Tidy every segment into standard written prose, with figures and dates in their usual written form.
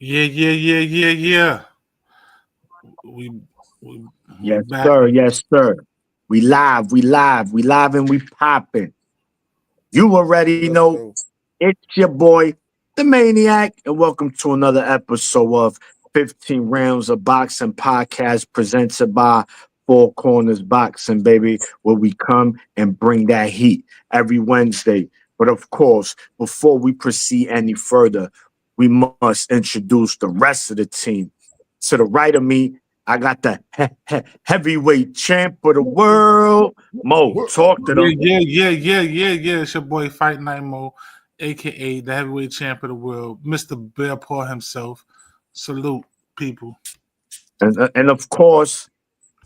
Yeah. We we Yes, back. sir. Yes, sir. We live, and we popping. You already Let's know go. it's your boy, the Maniac, and welcome to another episode of 15 Rounds of Boxing Podcast presented by Four Corners Boxing, baby, where we come and bring that heat every Wednesday. But of course, before we proceed any further, we must introduce the rest of the team. To the right of me, I got the heavyweight champ of the world, Mo. What? Talk to them. Yeah. It's your boy Fight Night Mo, aka the heavyweight champ of the world, Mr. Bear Paw himself. Salute, people. And of course,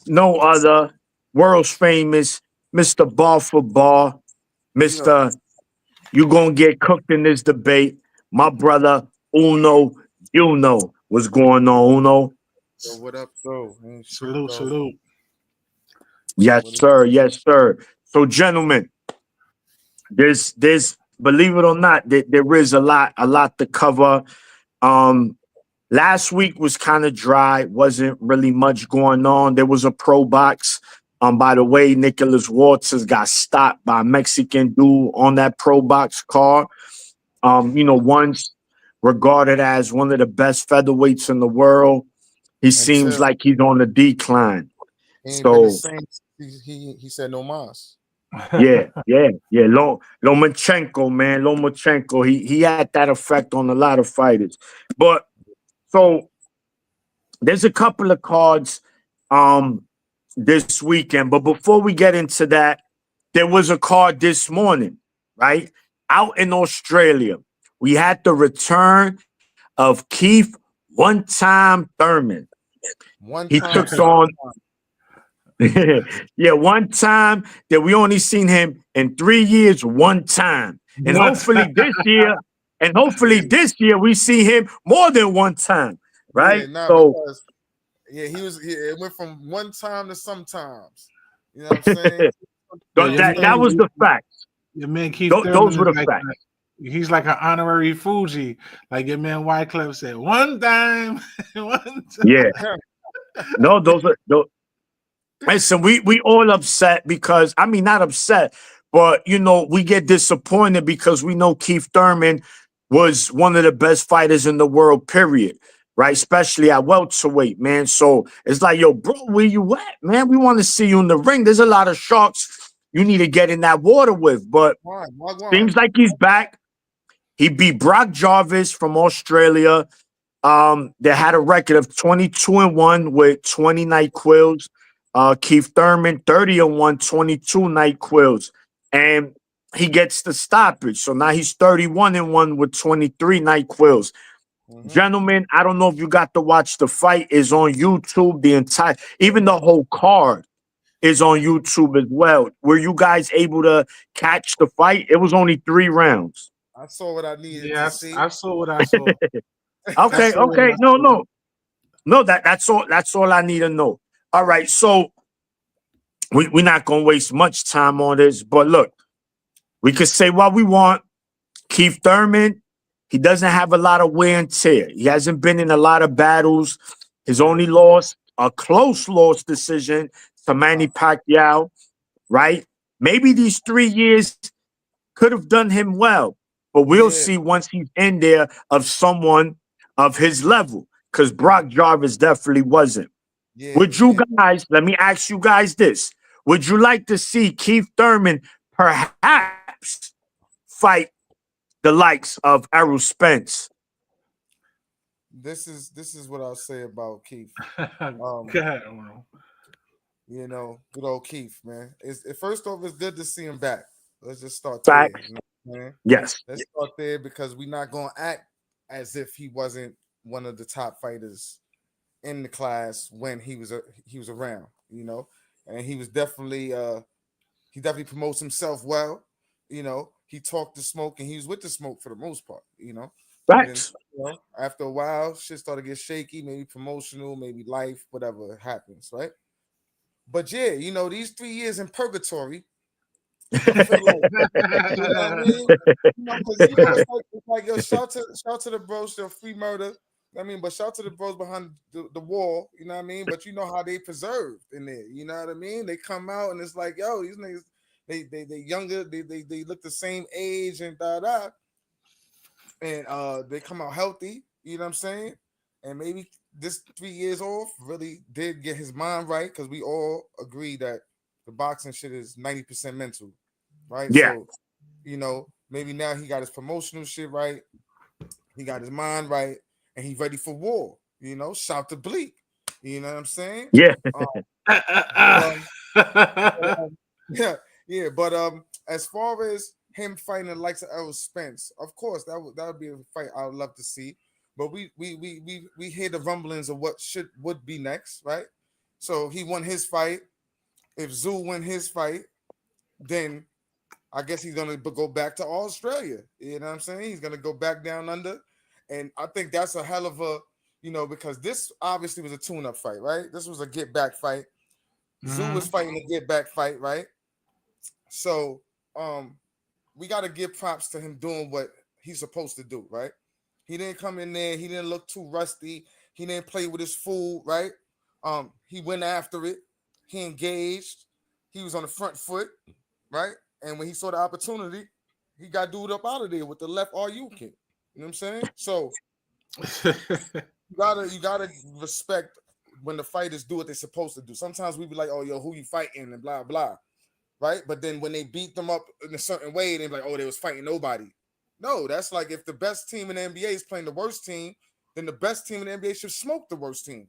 no other world's famous Mr. Bar for Bar, Yo, Mr. You gonna get cooked in this debate. My brother Uno, you know what's going on, Uno. what up, though? Ain't shit, dog. Salute. Yes, What is sir. Yes, sir. So, gentlemen, there's believe it or not, there is a lot to cover. Um, Last week was kind of dry, wasn't really much going on. There was a pro box. By the way, Nicholas Walters got stopped by a Mexican dude on that pro box car. Once regarded as one of the best featherweights in the world, he seems until like he's on the decline. he ain't been the So same. He said no mas. yeah. Lomachenko, man, Lomachenko. He had that effect on a lot of fighters. But so there's a couple of cards this weekend. But before we get into that, there was a card this morning, right? Out in Australia. We had the return of Keith One Time Thurman. One He time, took some on time. yeah, one time that we only seen him in 3 years, one time. And What? Yeah, hopefully this year we see him more than one time, yeah, right? nah, So because he was. It went from one time to sometimes. You know what I'm saying? Yo, Some that stuff. was the facts. your man Keith Thurman Those were is the like facts. he's like an honorary Fuji. Like your man Wyclef said, one time, one time. Yeah. No, those are those. Listen, we all upset because I mean not upset, but we get disappointed because we know Keith Thurman was one of the best fighters in the world, period. Right, especially at welterweight, man. So it's like, yo, bro, where you at, man? We want to see you in the ring. There's a lot of sharks you need to get in that water with, but Wagwan. seems like he's back. He beat Brock Jarvis from Australia. They had a record of 22-1 with 20 night quills. Keith Thurman, 30-1, 22 night quills. And he gets the stoppage. So now he's 31-1 with 23 night quills. Mm-hmm. Gentlemen, I don't know if you got to watch the fight. Is on YouTube. Even the whole card is on YouTube as well. Were you guys able to catch the fight? It was only 3 rounds. I saw what I needed to Yeah, see. I saw what I saw. I Okay, saw what okay. I No, saw. no. No, that's all. That's all I need to know. All right, so we're not gonna waste much time on this, but look, we could say what we want. Keith Thurman, he doesn't have a lot of wear and tear. He hasn't been in a lot of battles. His only loss, a close loss decision to Manny Pacquiao, right? Maybe these 3 years could have done him well, but we'll Yeah, see once he's in there of someone of his level, because Brock Jarvis definitely wasn't. Would you yeah. guys, let me ask you guys this. Would you like to see Keith Thurman perhaps fight the likes of Errol Spence? This is what I'll say about Keith. Go ahead, Uno. Good old Keith, man. First off, it's good to see him back. Let's just start there. Facts. You know what I'm saying? Yes. Let's start there because we're not gonna act as if he wasn't one of the top fighters in the class when he was around, and he definitely promotes himself well. He talked the smoke and he was with the smoke for the most part. And then Facts. after a while, shit started to get shaky, maybe promotional, maybe life, whatever happens, right? But yeah, these 3 years in purgatory, I feel like, you know what I mean? Because it's like yo, shout to the bro, still free murder. I mean, but shout to the bros behind the wall, you know what I mean? But you know how they preserved in there, you know what I mean? They come out and it's like, yo, these niggas, they younger, they look the same age and and they come out healthy, you know what I'm saying? And maybe this 3 years off really did get his mind right because we all agree that the boxing shit is 90% mental, right? Yeah. So, you know, maybe now he got his promotional shit right, he got his mind right, and he ready for war. You know, shout to Bleak. You know what I'm saying? Yeah. Um, but, yeah, yeah. But as far as him fighting the likes of Errol Spence, of course that would be a fight I would love to see. But we hear the rumblings of what would be next, right? So he won his fight. If Zoo win his fight, then I guess he's gonna go back to Australia. You know what I'm saying? He's gonna go back down under, and I think that's a hell of a, you know, because this obviously was a tune-up fight, right? This was a get back fight. Zoo was fighting a get back fight, right? So we got to give props to him doing what he's supposed to do, right? He didn't come in there. He didn't look too rusty. He didn't play with his food, right? He went after it. He engaged. He was on the front foot, right? And when he saw the opportunity, he got dude up out of there with the left RU kick. You know what I'm saying? So you gotta respect when the fighters do what they're supposed to do. Sometimes we be like, oh yo, who you fighting and blah blah, right? But then when they beat them up in a certain way, they be like, oh, they was fighting nobody. No, that's like if the best team in the NBA is playing the worst team, then the best team in the NBA should smoke the worst team.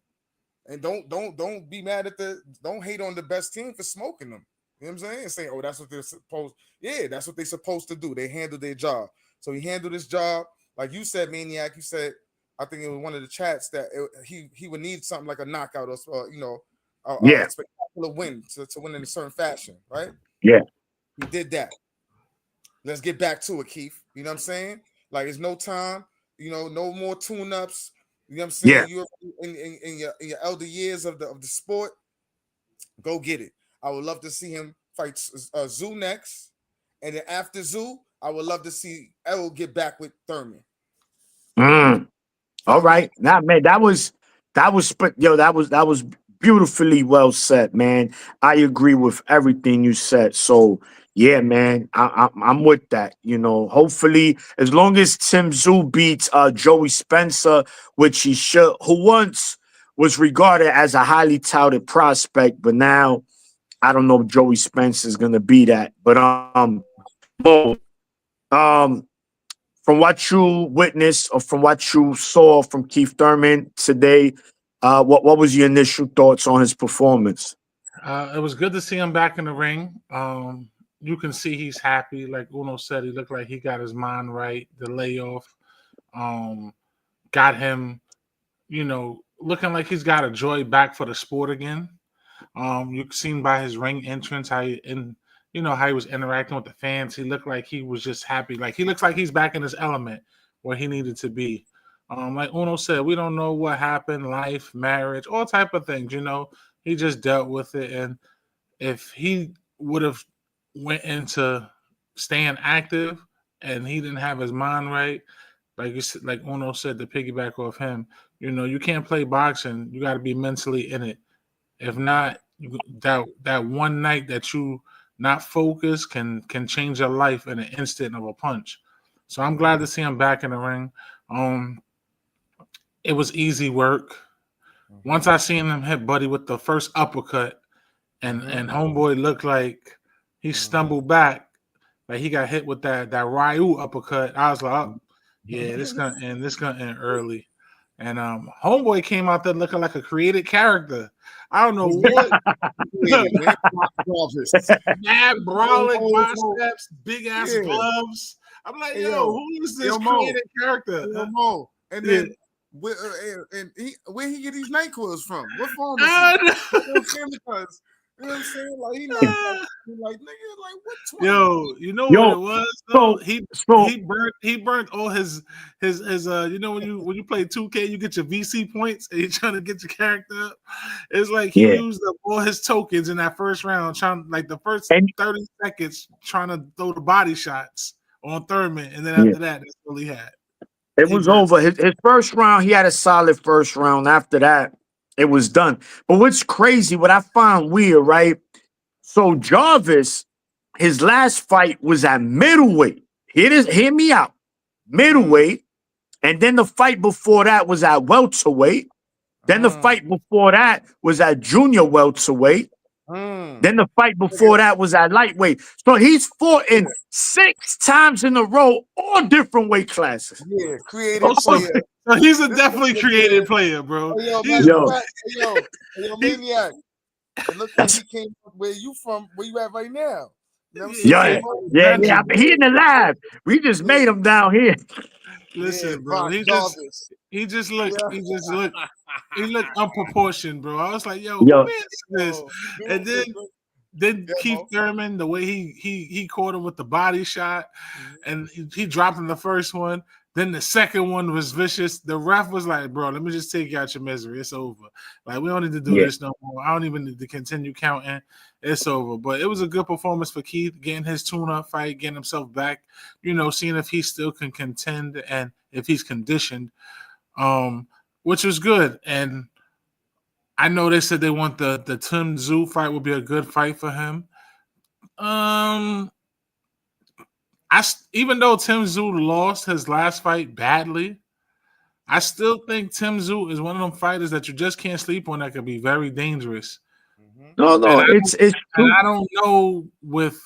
And don't be mad at don't hate on the best team for smoking them. You know what I'm saying? And saying, oh, that's what they're supposed. Yeah, that's what they're supposed to do. They handle their job. So he handled his job. Like you said, Maniac, you said, I think it was one of the chats that he would need something like a knockout or you know, Yeah. a spectacular win to win in a certain fashion, right? Yeah. He did that. Let's get back to it, Keith. You know what I'm saying? Like it's no time, you know, no more tune-ups. You know what I'm saying? Yeah. You're in your elder years of the sport. Go get it. I would love to see him fight Zoo next, and then after Zoo, I would love to see Errol get back with Thurman. Mm. You All know what I mean? right. Now, man, that was beautifully well said, man. I agree with everything you said. So yeah, man, I'm with that. You know, hopefully, as long as Tim Zoo beats Joey Spencer, which he should, who once was regarded as a highly touted prospect, but now I don't know if Joey Spencer is gonna be that. But Mo, um, from what you witnessed or from what you saw from Keith Thurman today, what was your initial thoughts on his performance? It was good to see him back in the ring. You can see he's happy. Like Uno said, he looked like he got his mind right. The layoff got him, looking like he's got a joy back for the sport again. You seen by his ring entrance how he was interacting with the fans. He looked like he was just happy. Like he looks like he's back in his element where he needed to be. Like Uno said, we don't know what happened, life, marriage, all type of things. He just dealt with it, and if he would have went into staying active and he didn't have his mind right, like Uno said, to piggyback off him, you can't play boxing. You got to be mentally in it. If not, that one night that you not focused can change your life in an instant of a punch. So I'm glad to see him back in the ring. It was easy work. Once I seen him hit Buddy with the first uppercut, and homeboy looked like he stumbled back, like he got hit with that Ryu uppercut. I was like, oh, yeah, this gonna end early. And homeboy came out there looking like a created character. I don't know what. Mad brolic biceps, big ass gloves. I'm like, Hey, yo, who is this yo, Mo. created character? Yo, Mo. And then where he get these night clothes from? What pharmacy? You know what I'm saying? Because you know what I'm saying? Like he not like nigga, like what 20? Yo, you know what it was though? He burnt all his when you play 2K, you get your VC points and you're trying to get your character up. It's like he used up all his tokens in that first round, trying like the first 30 seconds trying to throw the body shots on Thurman, and then after that, that's all he had. It was over. His first round, he had a solid first round. After that, it was done. But what's crazy, what I find weird, right? So Jarvis, his last fight was at middleweight. Hear me out. Middleweight. And then the fight before that was at welterweight. Then the fight before that was at junior welterweight. Then the fight before that was at lightweight. So he's fought in 6 times in a row, all different weight classes. Yeah, creative player. So he's a definitely creative player, bro. Hey, yo, He's, yo, Maniac. It looks like he came from where you at right now. You know what I'm saying? Yeah. He in the lab. We just made him down here. Listen, bro. He just looked unproportioned, bro. I was like, yo, who man is this? And then Keith Thurman, the way he caught him with the body shot, and he dropped in the first one. Then the second one was vicious. The ref was like, bro, let me just take you out your misery. It's over. Like, we don't need to do this no more. I don't even need to continue counting. It's over. But it was a good performance for Keith, getting his tune-up fight, getting himself back, seeing if he still can contend and if he's conditioned, which was good. And I know they said they want the Tim Tszyu fight would be a good fight for him. Even though Tim Tszyu lost his last fight badly, I still think Tim Tszyu is one of them fighters that you just can't sleep on that could be very dangerous. No, it's true. And I don't know with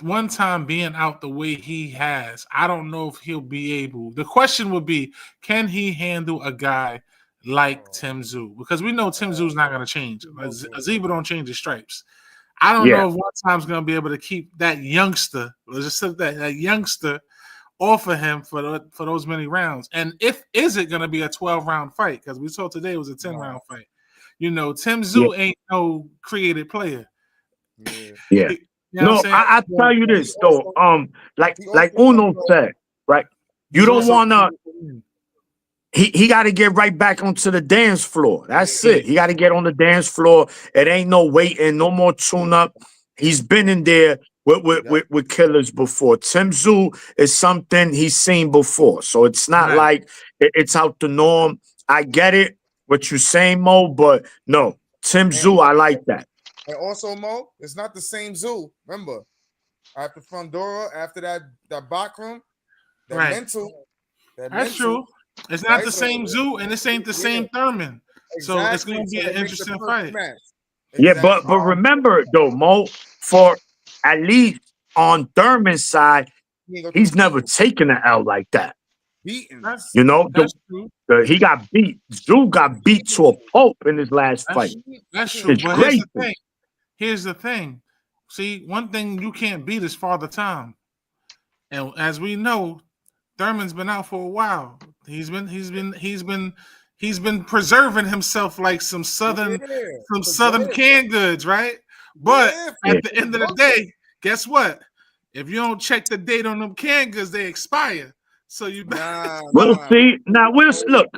one time being out the way he has, I don't know if he'll be able. The question would be, can he handle a guy like Tim Tszyu? Because we know Tim Tszyu is not going to change. Aziba don't change his stripes. I don't know if one time's going to be able to keep that youngster, let's just say that youngster, off of him for those many rounds. And is it going to be a 12-round fight? Because we saw today it was a 10-round fight. Tim Tszyu ain't no creative player. Yeah. I tell you this though. Like Uno said, right? You don't wanna. He got to get right back onto the dance floor. That's it. He got to get on the dance floor. It ain't no waiting, no more tune-up. He's been in there with killers before. Tim Tszyu is something he's seen before, so it's not like it's out the norm. I get it, what you're saying, Mo, but no, Tim Tszyu, I like that. And also, Mo, it's not the same Tszyu. Remember, after Fundora, after that Bakram, that mental. That's true. It's not the same Tszyu, and this ain't the same Thurman. Exactly. So it's going to be an interesting fight. Yeah, but remember though, Mo, for at least on Thurman's side, he's never taken an L like that. Beaten. That's true. He got beat. Tszyu got beat to a pulp in his last fight. That's true. It's crazy. Here's the thing. See, one thing you can't beat is Father Time, and as we know, Thurman's been out for a while. He's been preserving himself like some southern canned goods, right? But at the end of the day, guess what? If you don't check the date on them canned goods, they expire. So you we'll see. Now we'll look.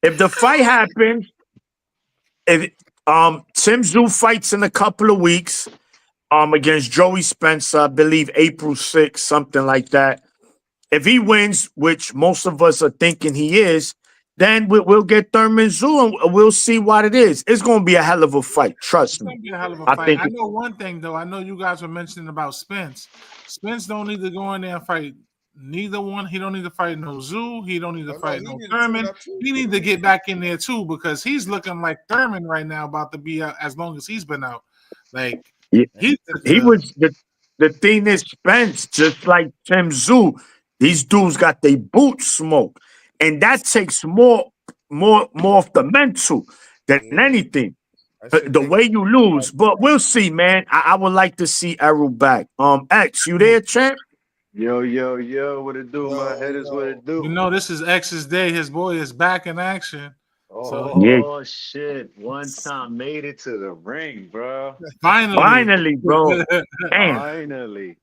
If the fight happens, if Tim Tszyu fights in a couple of weeks. Against Joey Spencer, I believe April 6th, something like that. If he wins, which most of us are thinking he is, then we'll get Thurman Tszyu and we'll see what it is. It's going to be a hell of a fight. Trust me. I know one thing, though. I know you guys were mentioning about Spence. Spence don't need to go in there and fight neither one. He don't need to fight no Tszyu. He don't need to fight no Thurman. He need to get back in there, too, because he's looking like Thurman right now, about to be out as long as he's been out. Like, he was the thing is Spence, just like Tim Tszyu, these dudes got their boots smoked, and that takes more of the mental than anything. The way you lose, but we'll see, man. I would like to see Errol back. X, you there, champ? Yo, what it do? My head is what it do. This is X's day. His boy is back in action. Shit! One time made it to the ring, bro. Finally, bro. Finally.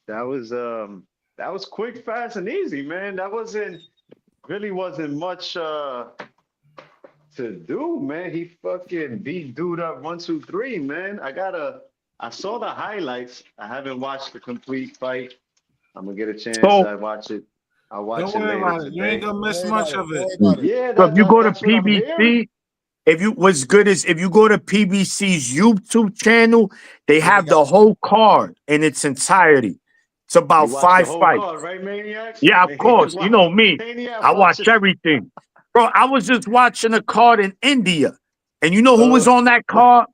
That was quick, fast, and easy, man. That wasn't much to to do, man. He fucking beat dude up 1, 2, 3, man. I saw the highlights. I haven't watched the complete fight. I'm gonna get a chance. So, I watch it. I'll Don't watch it worry later about it. You ain't today. gonna Don't miss worry about much it. of Don't it. worry about it. Yeah, so if you go to that's what I'm hearing. PBC, if you what's good is if you go to PBC's YouTube channel, they Yeah, they have got the whole card in its entirety. It's You about watch the 5 whole fights. card, right, Maniac? Yeah, of course. You know me. I Maniac watch watches. everything. Bro, I was just watching a card in India. And you know who was Uh, on that card?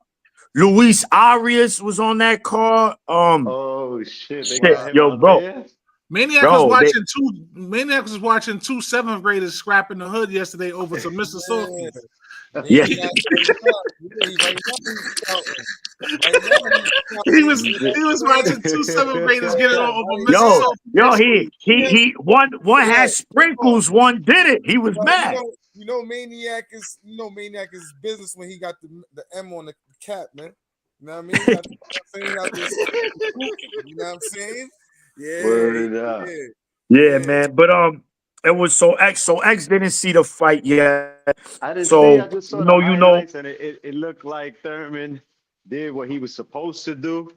Luis Arias was on that card. oh shit, they Shit, got wow. him yo, out bro. there. Maniac was Bro, they watching two. Maniac was watching two seventh graders scrapping the hood yesterday over some Mr. Yeah. Softies. yeah. Maniac right now. Yeah, right now he's scouting. Right now he's He scouting. was he was watching two seventh graders get it Yeah, on over right Mr. now. Yo, Softies. one Yo, had sprinkles, one did it. He was Well, mad. Maniac is business when he got the M on the cap, man. You know what I mean? He got, saying he got this, you know what I'm saying? Yeah, Word up. Yeah, yeah. man. But it was so X didn't see the fight yet. I didn't see. So I just saw the you know. highlights, and it looked like Thurman did what he was supposed to do,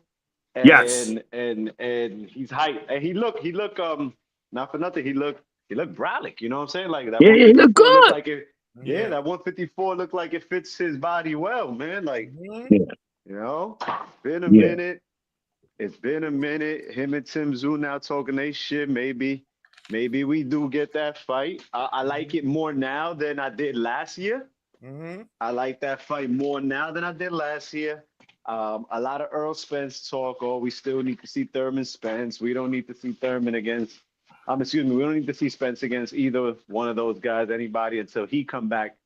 Yes. and he's hyped, and he look not for nothing. He looked brolic. You know what I'm saying? Like that Yeah, he looked 154 looked good. like it. Yeah, Yeah. that 154 looked like it fits his body well, man. Like Mhm. Yeah, you know, been a yeah. minute. It's been a minute. Him and Tim Zoo now talking they shit. Maybe we do get that fight. I like it more now than I did last year. Mhm. I like that fight more now than I did last year. A lot of Earl Spence talk. Oh, we still need to see Thurman Spence. We don't need to see Thurman against. Excuse me. We don't need to see Spence against either one of those guys, anybody, until he come back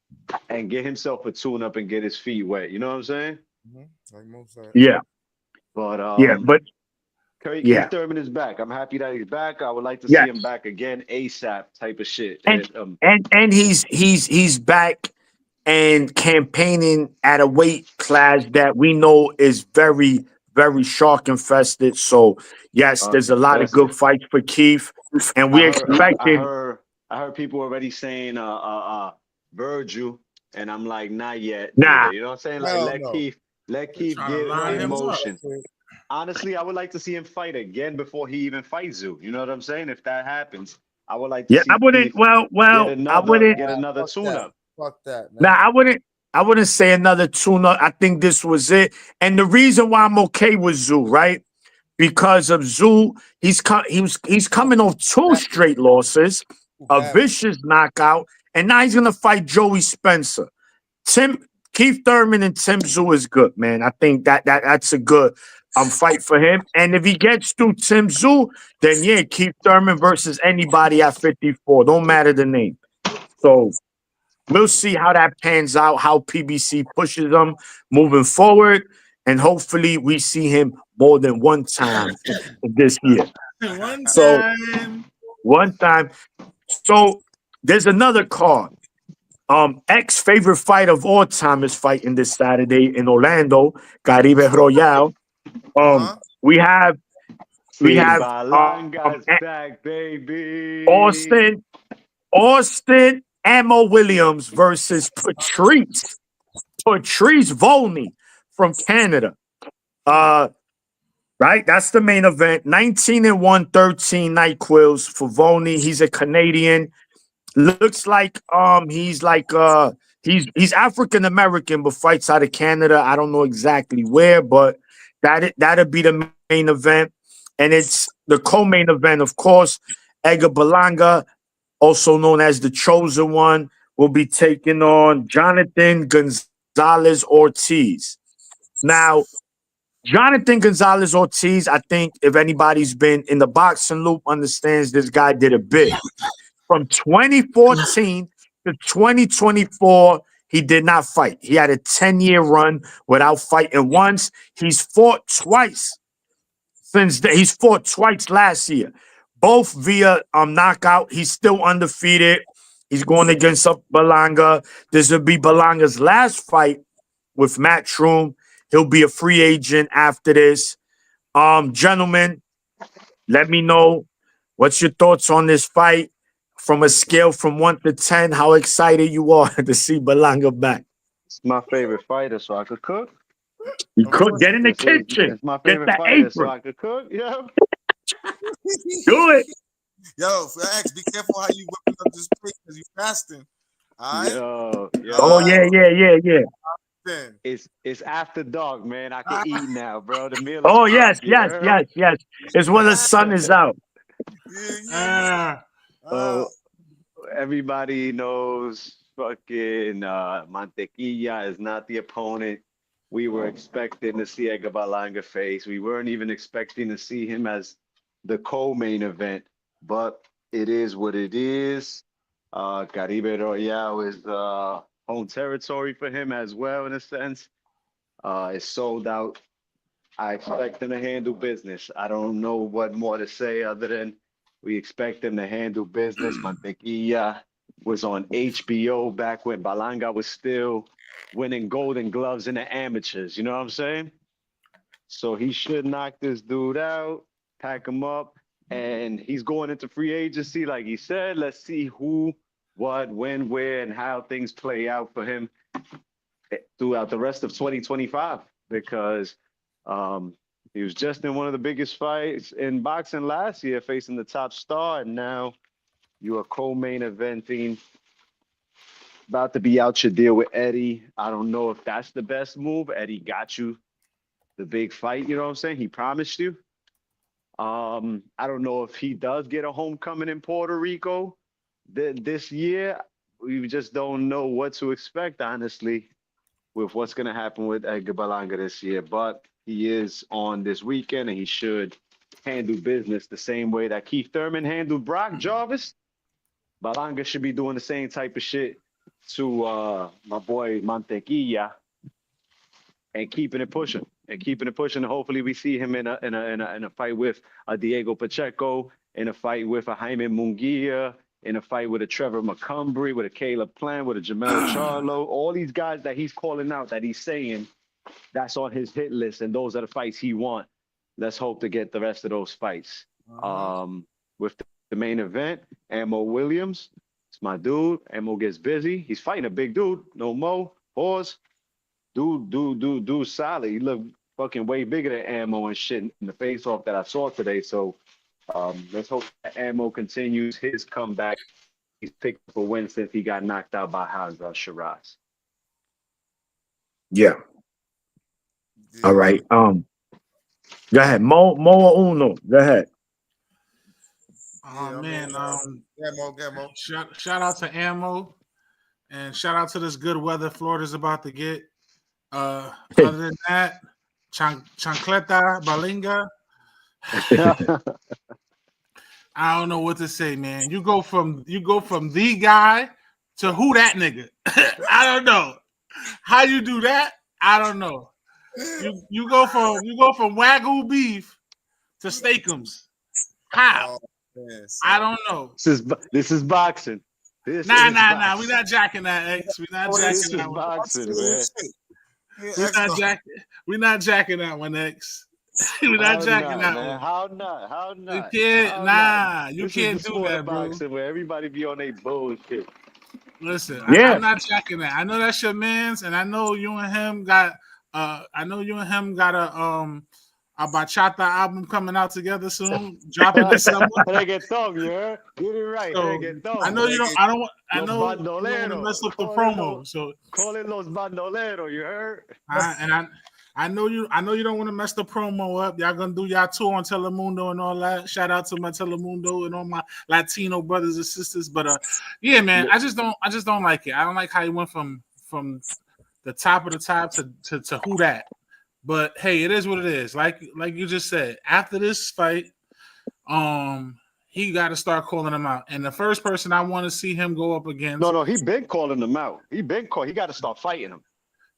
and get himself a tune-up and get his feet wet. You know what I'm saying? Mhm. Like most of Yeah. But Yeah. But Keith yeah. Thurman is back. I'm happy that he's back. I would like to see Yes. him back again ASAP type of shit. And and he's back and campaigning at a weight class that we know is very, very shark infested. So yes, there's a lot of that's good fights for Keith. And I we heard I expecting heard I heard people already saying Virgil, and I'm like, not yet, nah. nigga. You know what I'm saying? Like hell no. let They're Keith trying to get line in him up. motion. Honestly, I would like to see him fight again before he even fights Zoo. You know what I'm saying? If that happens, I would like to Yeah, I see wouldn't Keith I wouldn't get Nah, another fuck tune that. up. Fuck that, Now man. I wouldn't say another tune-up. I think this was it. And the reason why I'm okay with Zoo, right? Because of Zoo, he's coming off two Bad, straight losses, too a bad. vicious knockout, and now he's gonna fight Joey Spencer. Tim Keith Thurman and Tim Zoo is good, man. I think that's a good fight for him. And if he gets through Tim Zoo, then yeah, Keith Thurman versus anybody at 54. Don't matter the name. So we'll see how that pans out, how PBC pushes him moving forward. And hopefully we see him more than one time this year. One So time. one time. So there's another card. Ex favorite fight of all time is fighting this Saturday in Orlando, Caribe Royale. Uh-huh. We have we Sin have Balanga's back, baby. Austin Ammo Williams versus Patrice Volney from Canada. Uh, right, that's the main event. 19-1, 13 night quills for Volney. He's a Canadian. Looks like he's African American, but fights out of Canada. I don't know exactly where, but that'll be the main event, and it's the co-main event, of course. Edgar Berlanga, also known as the Chosen One, will be taking on Jonathan Gonzalez Ortiz. Now, Jonathan Gonzalez Ortiz, I think if anybody's been in the boxing loop, understands this guy did a bit. From 2014 to 2024, he did not fight. He had a 10-year run without fighting once. He's fought twice he's fought twice last year, both via knockout. He's still undefeated. He's going against Balanga. This will be Balanga's last fight with Matchroom. He'll be a free agent after this. Gentlemen, let me know what's your thoughts on this fight. from a scale from 1 to 10, how excited you are to see Balanga back? It's my favorite fighter, so I could cook. You Of could course. get in the This is kitchen. it's my Get favorite the fighter, so apron. I could cook. Yeah. Do it. Yo, X, be careful how you whipping up this plate because you fasting. All right. Yo, Oh, yeah. Then. It's after dark, man. I can Ah, eat now, bro. The meal is Oh, cooked. You yes. heard? It's when the sun is out. yeah. Oh, everybody knows fucking Mantequilla is not the opponent we were expecting to see Edgar Berlanga face. We weren't even expecting to see him as the co-main event, but it is what it is. Caribe Royale is home territory for him as well, in a sense. It's sold out. I expect him to handle business. I don't know what more to say other than we expect him to handle business. Mantequilla was on HBO back when Balanga was still winning Golden Gloves in the amateurs. You know what I'm saying? So he should knock this dude out, pack him up, and he's going into free agency, like he said. Let's see who, what, when, where, and how things play out for him throughout the rest of 2025, because he was just in one of the biggest fights in boxing last year, facing the top star, and now you are co-main eventing, about to be out your deal with Eddie. I don't know if that's the best move. Eddie got you the big fight, you know what I'm saying? He promised you. I don't know if he does get a homecoming in Puerto Rico this year. We just don't know what to expect, honestly, with what's going to happen with Edgar Berlanga this year. But he is on this weekend, and he should handle business the same way that Keith Thurman handled Brock Jarvis. Berlanga should be doing the same type of shit to my boy Mantequilla, and keeping it pushing. And hopefully we see him in a fight with a Diego Pacheco, in a fight with a Jaime Munguia, in a fight with a Trevor McCumbry, with a Caleb Plant, with a Jamel Charlo. All these guys that he's calling out, that he's saying that's on his hit list, and those are the fights he wants. Let's hope to get the rest of those fights. With the main event, Ammo Williams. It's my dude. Ammo gets busy. He's fighting a big dude. No Mo. Pause. Dude, solid. He looked fucking way bigger than Ammo and shit in the face-off that I saw today. So let's hope that Ammo continues his comeback. He's picked up a win since he got knocked out by Hamza Shiraz. Yeah. All right. Go ahead. Mo or Uno. Go ahead. Oh man. Gammo. Shout out to Ammo, and shout out to this good weather Florida's about to get. Other than that, Chancleta Balinga. I don't know what to say, man. You go from the guy to who that nigga. I don't know how you do that. I don't know. You go from Wagyu beef to Steakums. How? I don't know. This is boxing. Nah. We're not jacking that, X. We're not jacking that one. Boxing, man. We're not jacking that one, X. We're not jacking that one. How not? You can't. You can't do that, bro. Boxing where everybody be on their bullshit. Listen, I'm not jacking that. I know that's your man's, and I know you and him got. A bachata album coming out together soon, dropping this summer. Reggaeton, you heard? Get it right. So, Reggaeton. I know you don't. I know you don't want Bandolero. to mess up the promo. So call it Los Bandolero, you heard? I know you don't want to mess the promo up. Y'all gonna do y'all tour on Telemundo and all that. Shout out to my Telemundo and all my Latino brothers and sisters. But yeah, man, I just don't like it. I don't like how he went from the top of the top to who that. But hey, it is what it is. Like you just said, after this fight, he got to start calling him out. And the first person I want to see him go up against. No, he been calling him out. He got to start fighting him.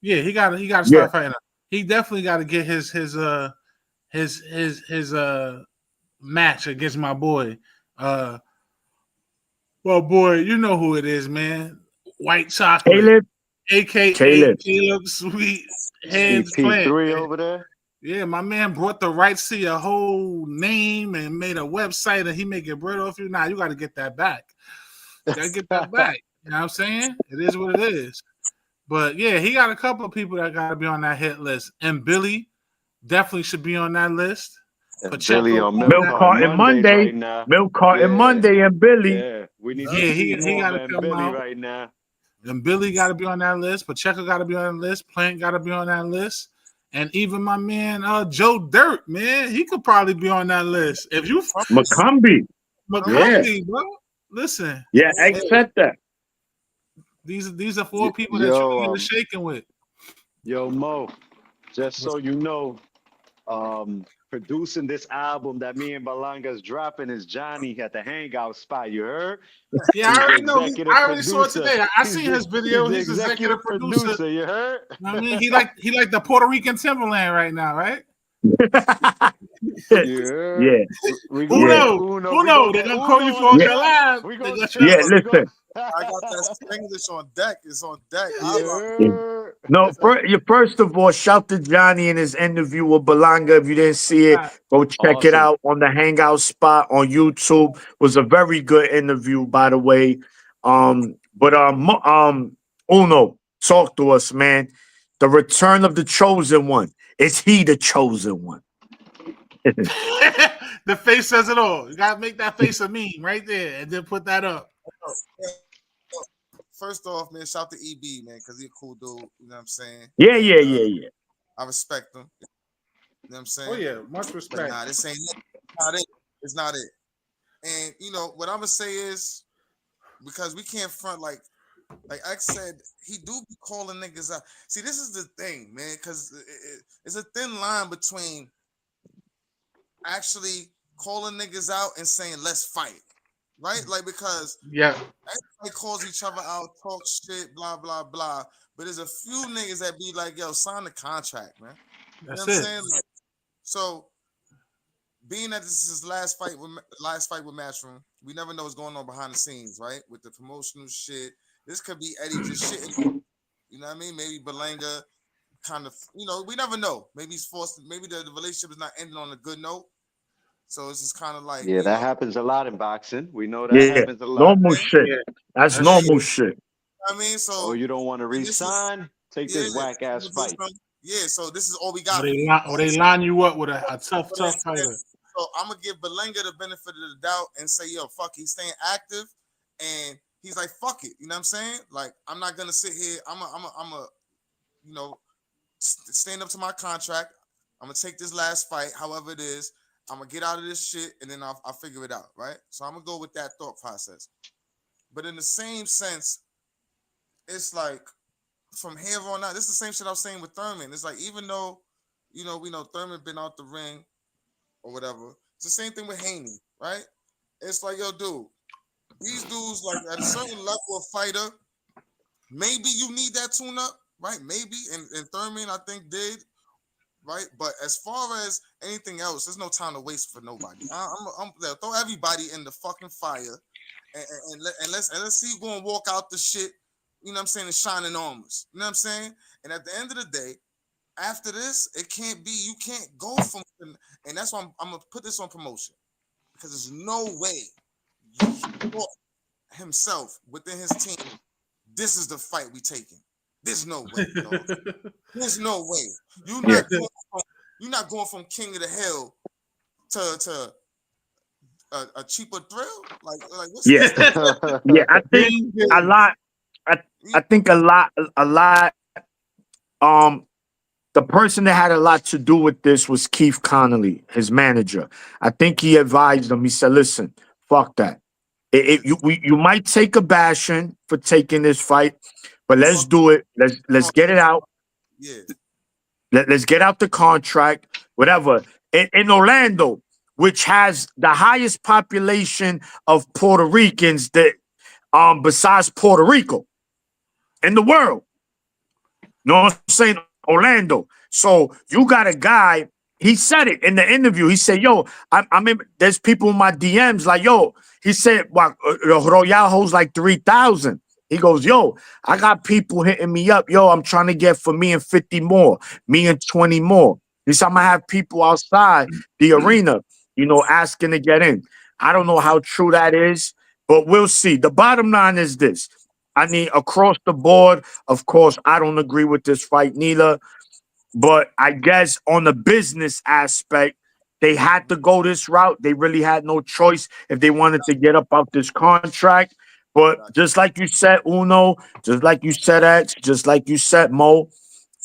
Yeah, he got to start fighting him. He definitely got to get his match against my boy. Well, boy, you know who it is, man. White Chocolate. Caleb. AKA Caleb Sweet Hands Plant. CP3 over there. Yeah, my man brought the rights to your whole name and made a website and he making bread off you. Now you got to get that back. Gotta get that back. You know what I'm saying? It is what it is. But yeah, he got a couple of people that gotta be on that hit list. And Billy definitely should be on that list. And Billy Pacheco, on all Milk Milk that. Carton Carton Mondays Monday, right now. Milk Carton Yeah, Monday, and Billy. yeah. We need to Yeah, see he more gotta than come Billy out. right now. And Billy gotta be on that list. Pacheco gotta be on that list. Plant gotta be on that list. And even my man Joe Dirt, man, he could probably be on that list. If you from McCumbie. Yeah. McCumbie, bro, listen, Yeah, hey, accept that. these are four people that you Yo, need to shaking with. yo, Mo. Just so you know, producing this album that me and Balanga's dropping is Johnny at the Hangout spot. You heard? Yeah, I He's the already know. executive I already saw it producer. today. I seen his video. He's the He's executive executive producer. producer. You heard? You know what I mean, he like the Puerto Rican Timberland right now, right? Yeah. Yeah, We Who gonna yeah, get knows? Uno. Who We knows? gonna They're get gonna call you Uno for on a yeah, track. collab. We They gonna gonna yeah. trap. We Listen, I got that Spanglish on deck. It's on deck. Yeah. no. First of all, shout to Johnny in his interview with Belanga. If you didn't see it, go check it Awesome. out on the Hangout spot on YouTube. Was a very good interview, by the way. But Uno, talk to us, man. The return of the chosen one. Is he the chosen one? the face says it all. You gotta make that face a meme right there, and then put that up. First off, man, shout to EB, man, because he's a cool dude. You know what I'm saying? Yeah, And yeah, yeah, yeah. I respect him. You know what I'm saying? Oh yeah, much But respect. nah, this ain't it. Not it. It's not it. And you know what I'm gonna say is because we can't front like X said, he do be calling niggas out. See, this is the thing, man, because it's a thin line between actually calling niggas out and saying let's fight, right? Like because Yeah, everybody calls each other out, talk shit, blah blah blah. But there's a few niggas that be like, yo, sign the contract, man. You know that's what I'm it. saying? Like, so being that this is his last fight with Matchroom, we never know what's going on behind the scenes, right? With the promotional shit. This could be Eddie just shitting. You know what I mean? Maybe Belanga kind of, you know, we never know. Maybe he's forced, maybe the relationship is not ending on a good note. So it's just kind of like, Yeah, you that know, happens a lot in boxing. We know that Yeah, happens a lot. normal man. shit. Yeah, That's that's normal true. shit. I mean, so Oh, you don't want to and this is resign? Take yeah, this whack ass fight. yeah. So this is all we Or got. they line you up with a tough So fighter. I'm gonna give Belanga the benefit of the doubt and say, yo, fuck, he's staying active, and he's like, fuck it. You know what I'm saying? Like, I'm not gonna sit here. I'm a, you know, stand up to my contract. I'm gonna take this last fight, however it is. I'm gonna get out of this shit, and then I'll figure it out, right? So I'm gonna go with that thought process. But in the same sense, it's like from here on out, this is the same shit I was saying with Thurman. It's like even though, you know, we know Thurman been out the ring or whatever, it's the same thing with Haney, right? It's like, yo, dude, these dudes like at a certain level of fighter, maybe you need that tune up, right? Maybe, and Thurman I think did, right? But as far as anything else, there's no time to waste for nobody. I'm throw everybody in the fucking fire, and let's see you go and walk out the shit. You know what I'm saying? In shining armors. You know what I'm saying? And at the end of the day, after this, it can't be. You can't go from, and that's why I'm gonna put this on promotion because there's no way he thought himself within his team. This is the fight we taking. There's no way, dog. There's no way. You're not going from King of the Hill to a cheaper thrill. Like what's Yeah, yeah. I think a lot. I think a lot. Um, the person that had a lot to do with this was Keith Connolly, his manager. I think he advised him. He said, "Listen, fuck that. You might take a bashing for taking this fight, but let's do it. Let's get it out. Yeah. Let's get out the contract, whatever." In Orlando, which has the highest population of Puerto Ricans that besides Puerto Rico in the world. Know what I'm saying? Orlando. So you got a guy, he said it in the interview. He said, yo, I'm in, there's people in my DMs like, yo, he said, well, Royale holds like 3,000. He goes, yo, I got people hitting me up. Yo, I'm trying to get for me and 50 more, me and 20 more. He said, I'm going to have people outside the arena, you know, asking to get in. I don't know how true that is. But we'll see. The bottom line is this. I mean, across the board, of course, I don't agree with this fight neither. But I guess on the business aspect, they had to go this route. They really had no choice if they wanted to get up out this contract. But just like you said, Uno, just like you said, X, just like you said, Mo,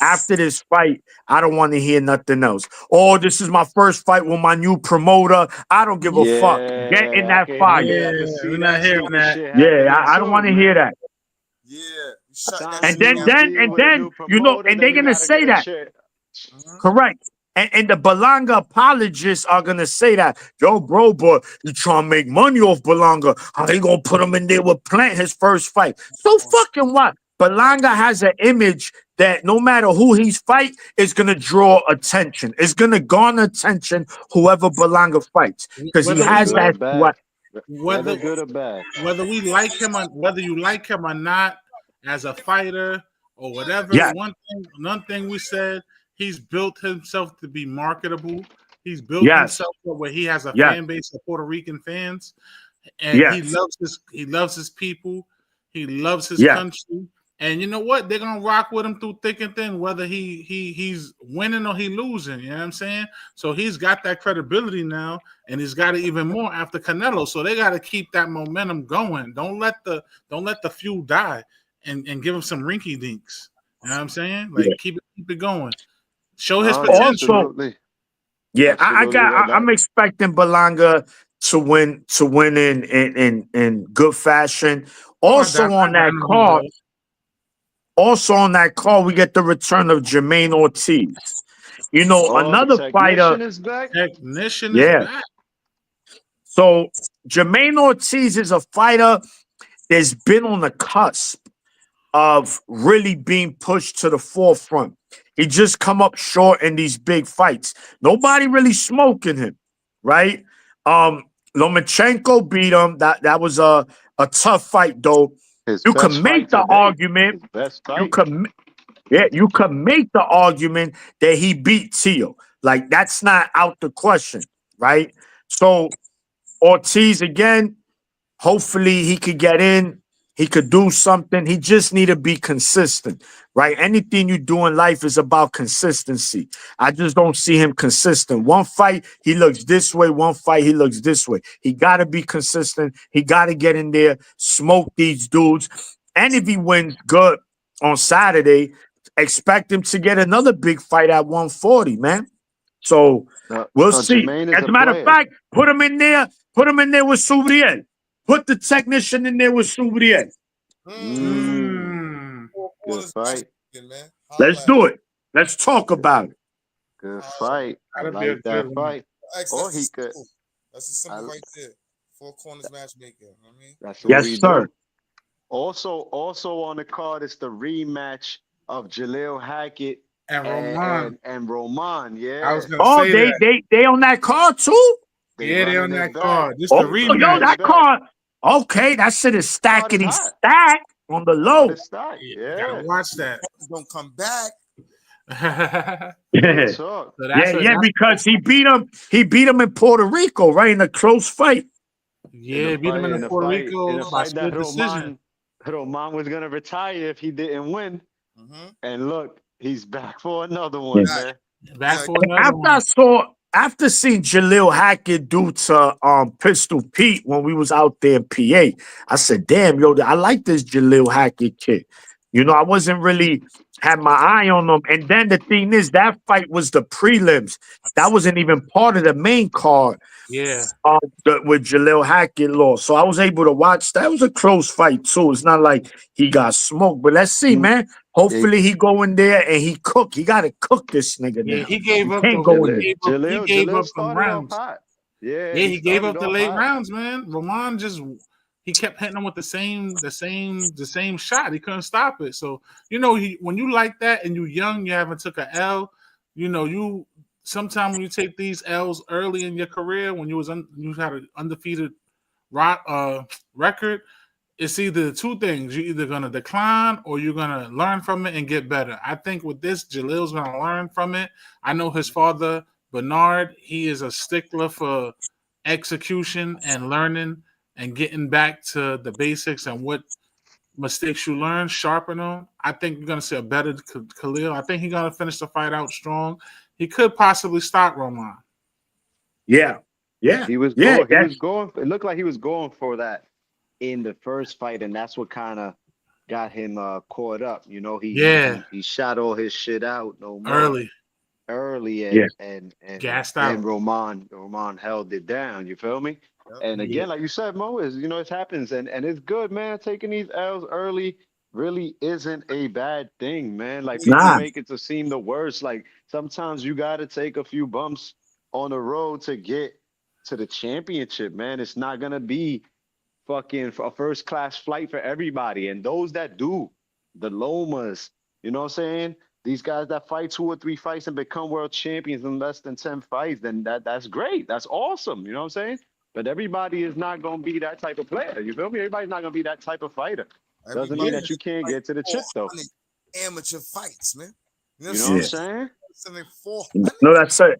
after this fight, I don't want to hear nothing else. Oh, this is my first fight with my new promoter. I don't give a fuck. Get in Yeah, that fire. Yeah, I can see we're not that hearing stupid that. shit Yeah, happening I don't want too, to hear man. that. Yeah, you shut that Sign a And shit then, new down. then, deal and with a then, new you know, promoter, and then they're you gonna gotta say get a that. shit. Correct. And the Belanga apologists are gonna say that, yo, bro, but you trying to make money off Belanga. How they gonna put him in there with Plant his first fight? So fucking what? Belanga has an image that no matter who he's fight is gonna draw attention. It's gonna garner attention whoever Belanga fights. Because he Whether we has Good like or that bad. what Whether whether good or bad. whether we like him or whether you like him or not as a fighter or whatever, yeah, one thing we said, he's built himself to be marketable. He's built yes, himself where he has a yes, fan base of Puerto Rican fans, and yes, he loves his people, he loves his yes. country. And you know what? They're gonna rock with him through thick and thin, whether he's winning or he losing. You know what I'm saying? So he's got that credibility now, and he's got it even more after Canelo. So they got to keep that momentum going. Don't let the feud die, and give him some rinky dinks. You know what I'm saying? Yeah. Like keep it going. Show his Oh yeah, potential. Also, absolutely. yeah, Absolutely. I'm expecting Belanga to win in good fashion. Oh, I Also on got that him to card, go. we get the return of Jermaine Ortiz. You know, Oh, the another fighter. technician is back? Technician is Yeah. back. So Jermaine Ortiz is a fighter that's been on the cusp of really being pushed to the forefront. He just come up short in these big fights. Nobody really smoking him, right? Lomachenko beat him. That was a tough fight, though. His You best can make fight the today. argument. His best You fight. can, yeah, you can make the argument that he beat Tio. Like that's not out the question, right? So Ortiz again. Hopefully he could get in. He could do something. He just need to be consistent, right? Anything you do in life is about consistency. I just don't see him consistent. One fight he looks this way, one fight he looks this way. He got to be consistent. He got to get in there, smoke these dudes. And if he wins good on Saturday, expect him to get another big fight at 140, man. So No, we'll no, see. Jermaine is As a a matter of player. fact, put him in there. Put him in there with Soubriel. Put the technician in there with Soubriel. Mm. Four Good quarters fight. man. Let's do it. Let's talk about it. Good fight. I Gotta be a like that good one. fight. X, Or that's he a could. symbol. That's a symbol I- right there. Four corners matchmaker. You know what I mean? That's what Yes, we sir. do. Also on the card is the rematch of Jaleel Hackett And Roman. and Roman. I Yeah, was gonna Oh, say they that. they they on that card too. Yeah, they on running that it back. card. This Oh, the They yo, running rematch. it that back. card. Okay, that shit is Card is stackety hot. stack on the Card low. is stacked. You Yeah. gotta watch that. Don't come back. So Real yeah, talk. that's what. because he beat him. He beat him in Puerto Rico, right in a close fight. Yeah, beat him in Puerto In Rico a by fight split that decision. Roman was gonna retire if he didn't win. Mm-hmm. And look, he's back for another one, Yeah. man. Back for And another after seeing Jaleel Hackett do to Pistol Pete when we was out there in PA, I said, damn, yo, I like this Jaleel Hackett kid. You know, I wasn't really had my eye on him. And then the thing is, that fight was the prelims. That wasn't even part of the main card. Yeah. With Jaleel Hackett lost. So I was able to watch. That was a close fight too. It's not like he got smoked. But let's see, man. Hopefully he go in there and he cook. He got to cook this nigga Yeah, now. he gave He up can't go in there. he gave Jaleel up some started off rounds. hot. Yeah, Yeah, he gave started up the off late hot. rounds, man. Roman just he kept hitting him with the same shot. He couldn't stop it. So when you like that and you young, you haven't took a L. You sometimes when you take these L's early in your career, when you had an undefeated record, it's either two things. You're either gonna decline or you're gonna learn from it and get better. I think with this, Jaleel's gonna learn from it. I know his father, Bernard, he is a stickler for execution and learning and getting back to the basics and what mistakes you learn, sharpen them. I think you're going to see a better Khalil. I think he's going to finish the fight out strong. He could possibly stop Roman. Yeah. He was Yeah. going. He was going. It looked like he was going for that in the first fight, and that's what kind of got him caught up. You know, he shot all his shit out no more early, and gassed then out. Roman held it down. You feel me? And again, like you said, Mo, is it happens, and it's good, man. Taking these L's early really isn't a bad thing, man. Like people make it to seem the worst. Like sometimes you got to take a few bumps on the road to get to the championship, man. It's not gonna be fucking a first class flight for everybody. And those that do, the Lomas, you know what I'm saying? These guys that fight 2 or 3 fights and become world champions in less than 10 fights, then that's great. That's awesome. You know what I'm saying? But everybody is not gonna be that type of player. You feel me? Everybody's not gonna be that type of fighter. Doesn't mean that you can't get to the chip though. Amateur fights, man. You know what I'm saying? No, that's an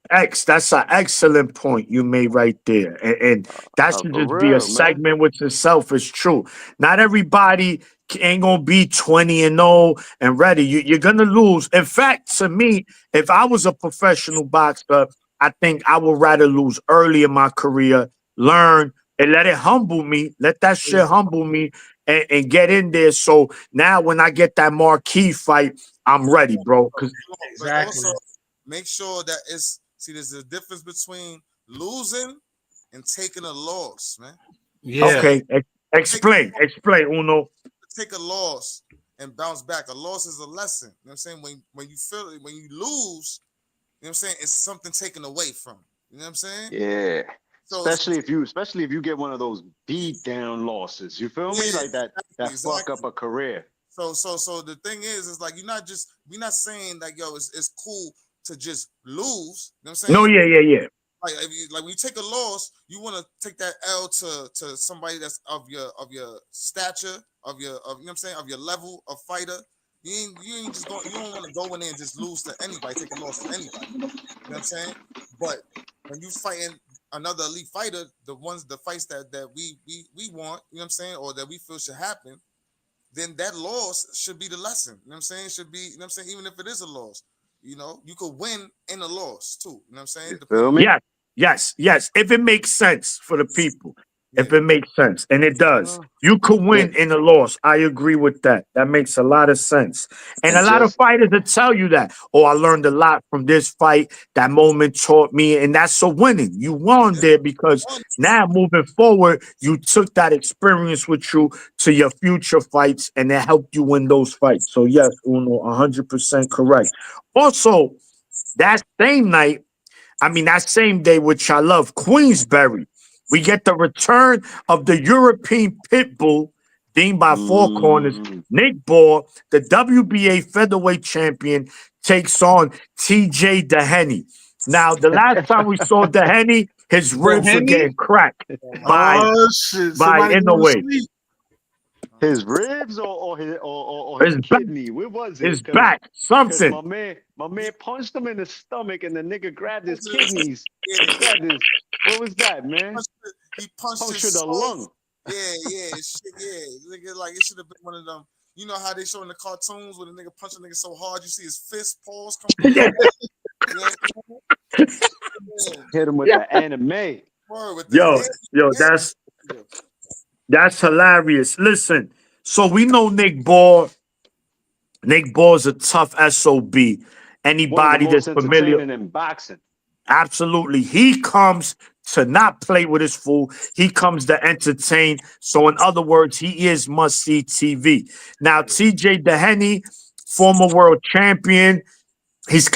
excellent point you made right there, and that should just be a segment with itself. It's true. Not everybody ain't gonna be 20-0 and ready. You're gonna lose. In fact, to me, if I was a professional boxer, I think I would rather lose early in my career, learn and let it humble me. Let that shit humble me and get in there. So now when I get that marquee fight, I'm ready, bro. Exactly. Also, make sure that there's a difference between losing and taking a loss, man. Yeah. Okay. Explain, Uno. Take a loss and bounce back. A loss is a lesson. You know what I'm saying? When you feel it, when you lose, you know what I'm saying? It's something taken away from you. You know what I'm saying? Yeah. So especially if you get one of those beat down losses. You feel me? Like that fuck up a career. So the thing is like we're not saying that it's cool to just lose. You know what I'm saying? No, yeah. Like when you take a loss, you want to take that L to somebody that's of your stature, of you know what I'm saying, of your level of fighter. You ain't just going. You don't want to go in there and just lose to anybody, take a loss to anybody. You know what I'm saying? But when you fighting another elite fighter, the fights that we want, you know what I'm saying, or that we feel should happen, then that loss should be the lesson. You know what I'm saying? It should be, you know what I'm saying, even if it is a loss. You know, you could win in a loss too. You know what I'm saying? You feel me? Yes. If it makes sense for the people. If it makes sense. And it does. You could win in a loss. I agree with that. That makes a lot of sense. And a lot of fighters will tell you that. Oh, I learned a lot from this fight. That moment taught me. And that's a winning. You won there because now moving forward, you took that experience with you to your future fights and it helped you win those fights. So yes, Uno, 100% correct. Also, that same night, that same day, which I love, Queensberry, we get the return of the European pit bull, deemed by Four Corners. Nick Ball, the WBA featherweight champion, takes on TJ Dehenny. Now, the last time we saw Dehenny, his ribs were getting cracked by Inouye. His ribs or his kidney? Where was it? His back, something. My man punched him in the stomach and the nigga grabbed his kidneys. What was that, man? He punched the lung. Yeah. Nigga, like it should have been one of them. You know how they show in the cartoons when the nigga punch a nigga so hard you see his fist paws come from. Hit him with the anime. Yo, that's hilarious. Listen, so we know Nick Ball. Nick Ball's a tough SOB. Anybody that's familiar in boxing. Absolutely. He comes to not play with his fool. He comes to entertain. So in other words, he is must-see TV. Now, TJ Dehenny, former world champion, he's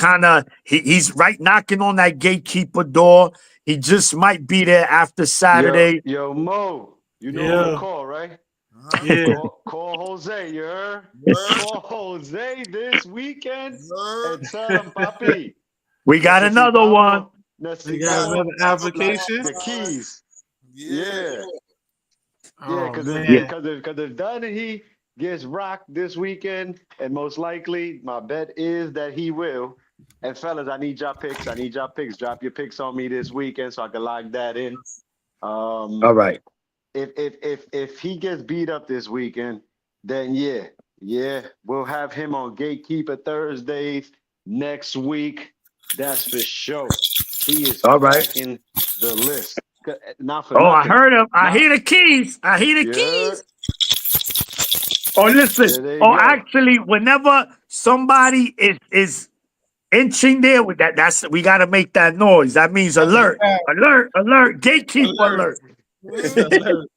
right knocking on that gatekeeper door. He just might be there after Saturday. Yo, Mo, you know who to call, right? Yeah. Call Jose, you heard? Call Jose this weekend and tell him, Papi. We got another one. We got another application. The keys. Yeah. Because if Donahue gets rocked this weekend, and most likely my bet is that he will. And fellas, I need y'all picks. Drop your picks on me this weekend so I can lock that in. All right. if he gets beat up this weekend, then yeah, we'll have him on Gatekeeper Thursdays next week. That's for sure. He is All right. cracking the list. Not for Oh, I nothing. heard him. I Not hear the keys. I hear the yeah. keys. Oh, listen. Yeah, there you Oh, go. actually, whenever somebody is inching there with that's we got to make that noise. That means alert, alert, gatekeeper alert. Alert.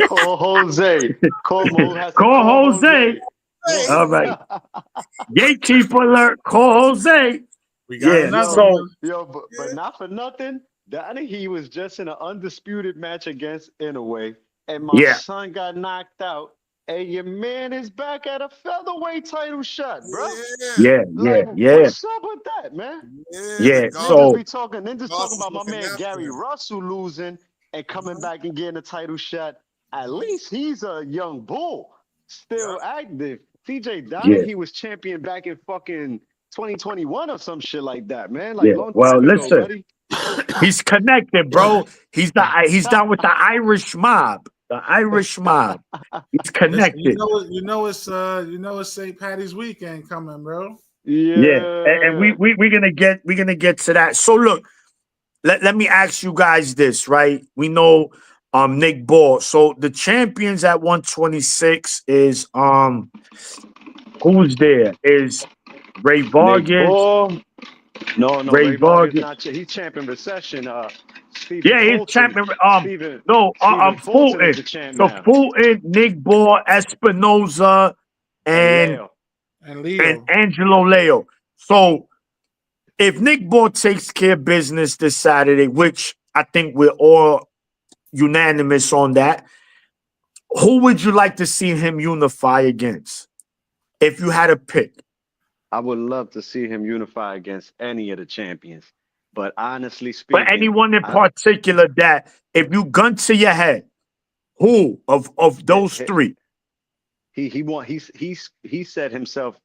Call Jose. Call Mo has to Call call Jose. Jose. All right, gatekeeper alert. Call Jose. We got Yeah. another So one. But not for nothing. Danny, he was just in an undisputed match against Inoue, and my yeah, son got knocked out. And your man is back at a featherweight title shot, bro. yeah, Like, yeah. what's up with that, man? Yeah, Ninjas so be talking. Ninjas talking about my man Gary Russell losing and coming back and getting a title shot. At least he's a young bull, still active. TJ yeah, Donnie, he was champion back in fucking 2021 or some shit like that, man. Like yeah. long Well, time ago, listen, buddy. he's connected, bro. He's down with the Irish mob. The Irish mob. He's Listen, connected. you know it's St. Patty's weekend coming, bro. Yeah, and Yeah. we're gonna get to that. So look, let me ask you guys this, right? We know Nick Ball. So the champions at 126 is who's there? Is Ray Nick Vargas, Ball. No, Ray Ray Vargas Vargas. not. He's champion recession. Stephen Yeah, he's Fulton. champion. Stephen Fulton is Fulton. the champ So now. Fulton, Nick Ball, Espinoza, And and Leo. And Leo. Angelo Leo. So if Nick Ball takes care of business this Saturday, which I think we're all unanimous on that, who would you like to see him unify against? If you had to pick. I would love to see him unify against any of the champions. But honestly But speaking, anyone in particular that if you gun to your head, who of those three? he said himself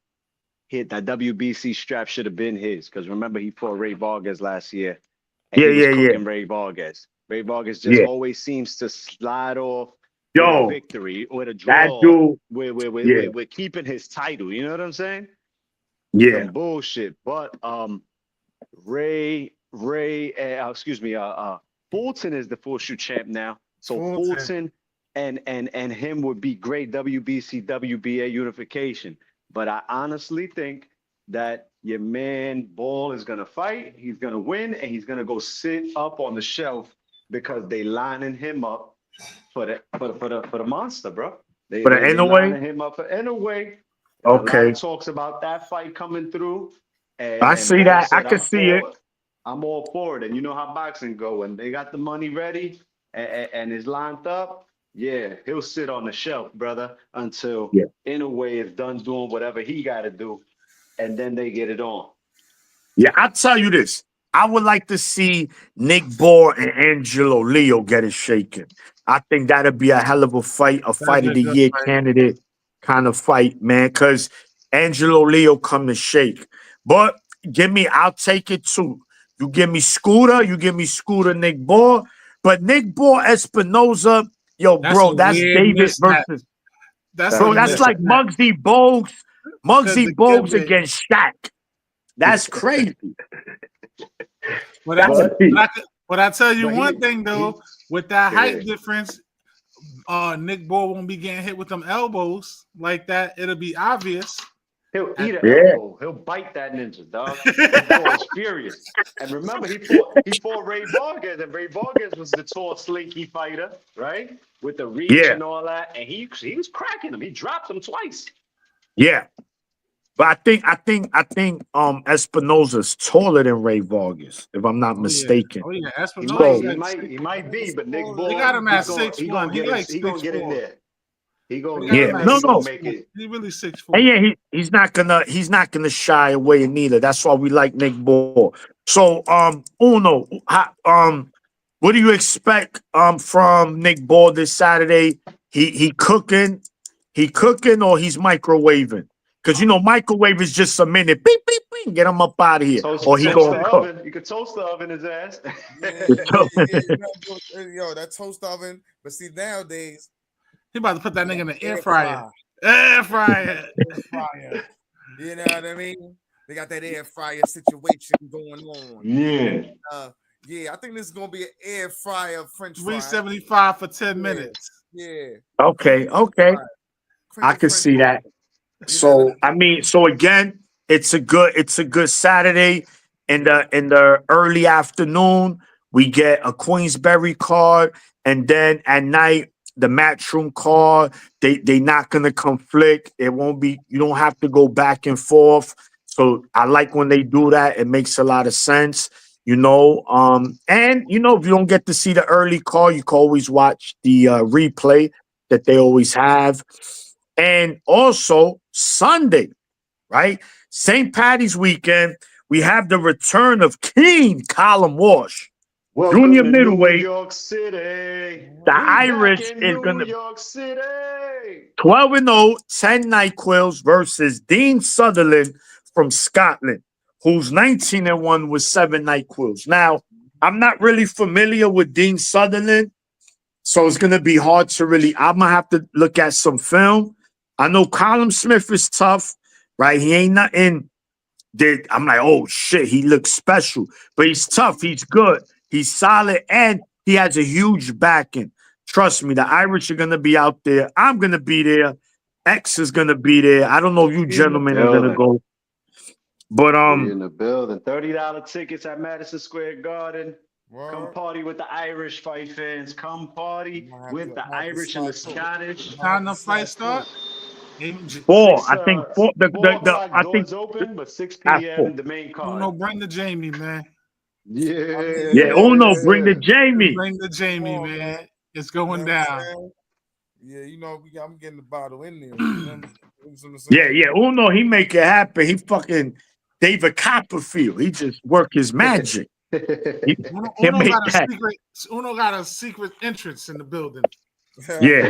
hit that WBC strap should have been his because remember he fought Ray Vargas last year and he was cooking Ray Vargas. Ray Vargas just always seems to slide off with a victory or a draw. That dude, we're keeping his title. You know what I'm saying? Yeah. Some bullshit. But Fulton is the full shoot champ now. So Fulton and him would be great WBC, WBA unification. But I honestly think that your man Ball is gonna fight, he's gonna win, and he's gonna go sit up on the shelf because they lining him up for the monster, bro. They lining him up for Inoue. A lot of talks about that fight coming through. And, I see that. I can see it. I'm all for it. And you know how boxing go. When they got the money ready and is lined up, yeah, he'll sit on the shelf, brother, until Inoue is done doing whatever he got to do. And then they get it on. Yeah, I'll tell you this. I would like to see Nick Ball and Angelo Leo get it shaken. I think that'd be a hell of a fight, a fight of the year candidate kind of fight, man, because Angelo Leo come to shake. But I'll take it too. You give me Scooter, Nick Ball. But Nick Ball, Espinoza, that's David versus. That's like Muggsy Bogues against Shaq. That's crazy. But I tell you one thing though, with that height difference, Nick Ball won't be getting hit with them elbows like that. It'll be obvious. He'll eat an elbow. He'll bite that ninja, dog. He's furious. And remember, he fought Ray Vargas, and Ray Vargas was the tall, slinky fighter, right? With the reach and all that. And he was cracking him. He dropped him twice. Yeah. But I think Espinoza's taller than Ray Vargas, if I'm not mistaken. Oh yeah, Espinoza. He might be, but Nick Ball, they got him at 6'1". He gonna get in there. He gonna make it. He really 6'4". And yeah, he's not gonna shy away neither. That's why we like Nick Ball. So Uno, what do you expect from Nick Ball this Saturday? He cooking or he's microwaving? because microwave is just a minute. Beep, beep, beep. Get him up out of here. Toast, Or he toast the gonna cook. oven. You could toast the oven his ass. Yo, that toast oven. But see, nowadays, He about to put that nigga in the air fryer. Air fryer. Air fryer. You know what I mean? They got that air fryer situation going on. Yeah. Yeah, I think this is gonna be an air fryer French fry. $3.75 for 10 minutes. Yeah. Okay. I can see that. So so again, it's a good Saturday in the early afternoon. We get a Queensberry card, and then at night the Matchroom card. They not gonna conflict. It won't be. You don't have to go back and forth. So I like when they do that. It makes a lot of sense. And if you don't get to see the early call, you can always watch the replay that they always have. And also Sunday, right? St. Patty's weekend, we have the return of King Colin Walsh. Welcome Junior to middleweight. New York City. The We Irish back in is New going to York City. 12-0, 10 NyQuils versus Dean Sutherland from Scotland, who's 19-1 with 7 NyQuils. Now, I'm not really familiar with Dean Sutherland, so it's going to be hard to really. I'm going to have to look at some film. I know Colin Smith is tough, right? He ain't nothing that I'm like, oh shit, he looks special, but he's tough. He's good. He's solid, and he has a huge backing. Trust me, the Irish are going to be out there. I'm going to be there. X is going to be there. I don't know if you gentlemen are going to go. But we in the building. $30 tickets at Madison Square Garden. Word. Come party with the Irish fight fans. Come party with the Irish and the Scottish. Time the fight start? 4. I think 4. 4 o'clock I think doors open, but 6 at p.m. 4. the main card. Uno, bring the Jamie, man. Yeah, Uno, bring the Jamie. Bring the Jamie, on, man. It's going down. Yeah, I'm getting the bottle in there. Yeah. Uno, he make it happen. He fucking David Copperfield. He just work his magic. Uno got a secret entrance in the building. Yeah.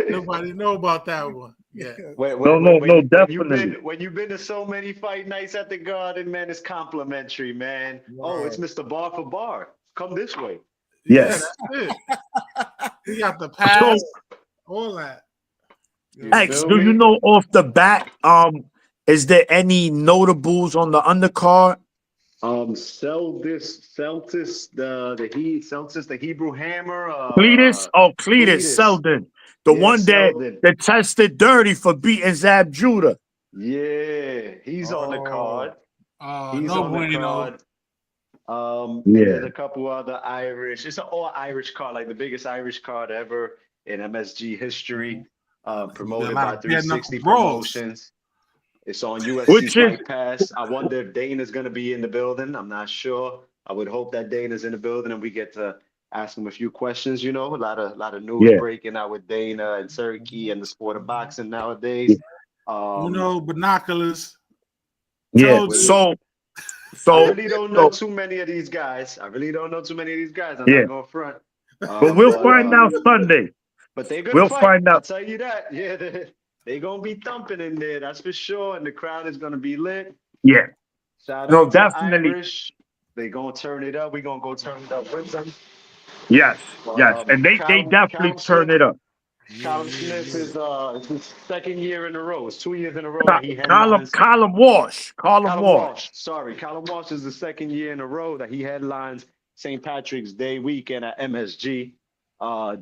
Nobody know about that one. Yeah. No, definitely. When you've been to so many fight nights at the Garden, man, it's complimentary, man. Wow. Oh, it's Mr. Bar for Bar. Come this way. Yes. Yeah, that's it. We got the pass, all that. X, do you know off the bat, is there any notables on the undercard? Celtis, the Hebrew Hammer. Cletus Selden. The one that tested dirty for beating Zab Judah. Yeah, he's on the card. He's no on the card. There's a couple other Irish. It's an all Irish card, like the biggest Irish card ever in MSG history. Promoted by 360 Promotions. It's on UFC Fight Pass. I wonder if Dana's going to be in the building. I'm not sure. I would hope that Dana's in the building and we get to ask him a few questions. A lot of news breaking out with Dana and Turkey and the sport of boxing nowadays. Binoculars. Yeah. So I really don't know too many of these guys. I'm not going front. But we'll find out Sunday. But they're going to fight. I'll tell you that. Yeah, they're going to be thumping in there. That's for sure. And the crowd is going to be lit. Yeah. Shout out to definitely. Irish. They're going to turn it up. We're going to go turn it up with them. Yes. And they definitely turn it up. Colin Smith is his second year in a row. It's 2 years in a row. Colin Walsh. Sorry, Colin Walsh is the second year in a row that he headlines St. Patrick's Day weekend at MSG.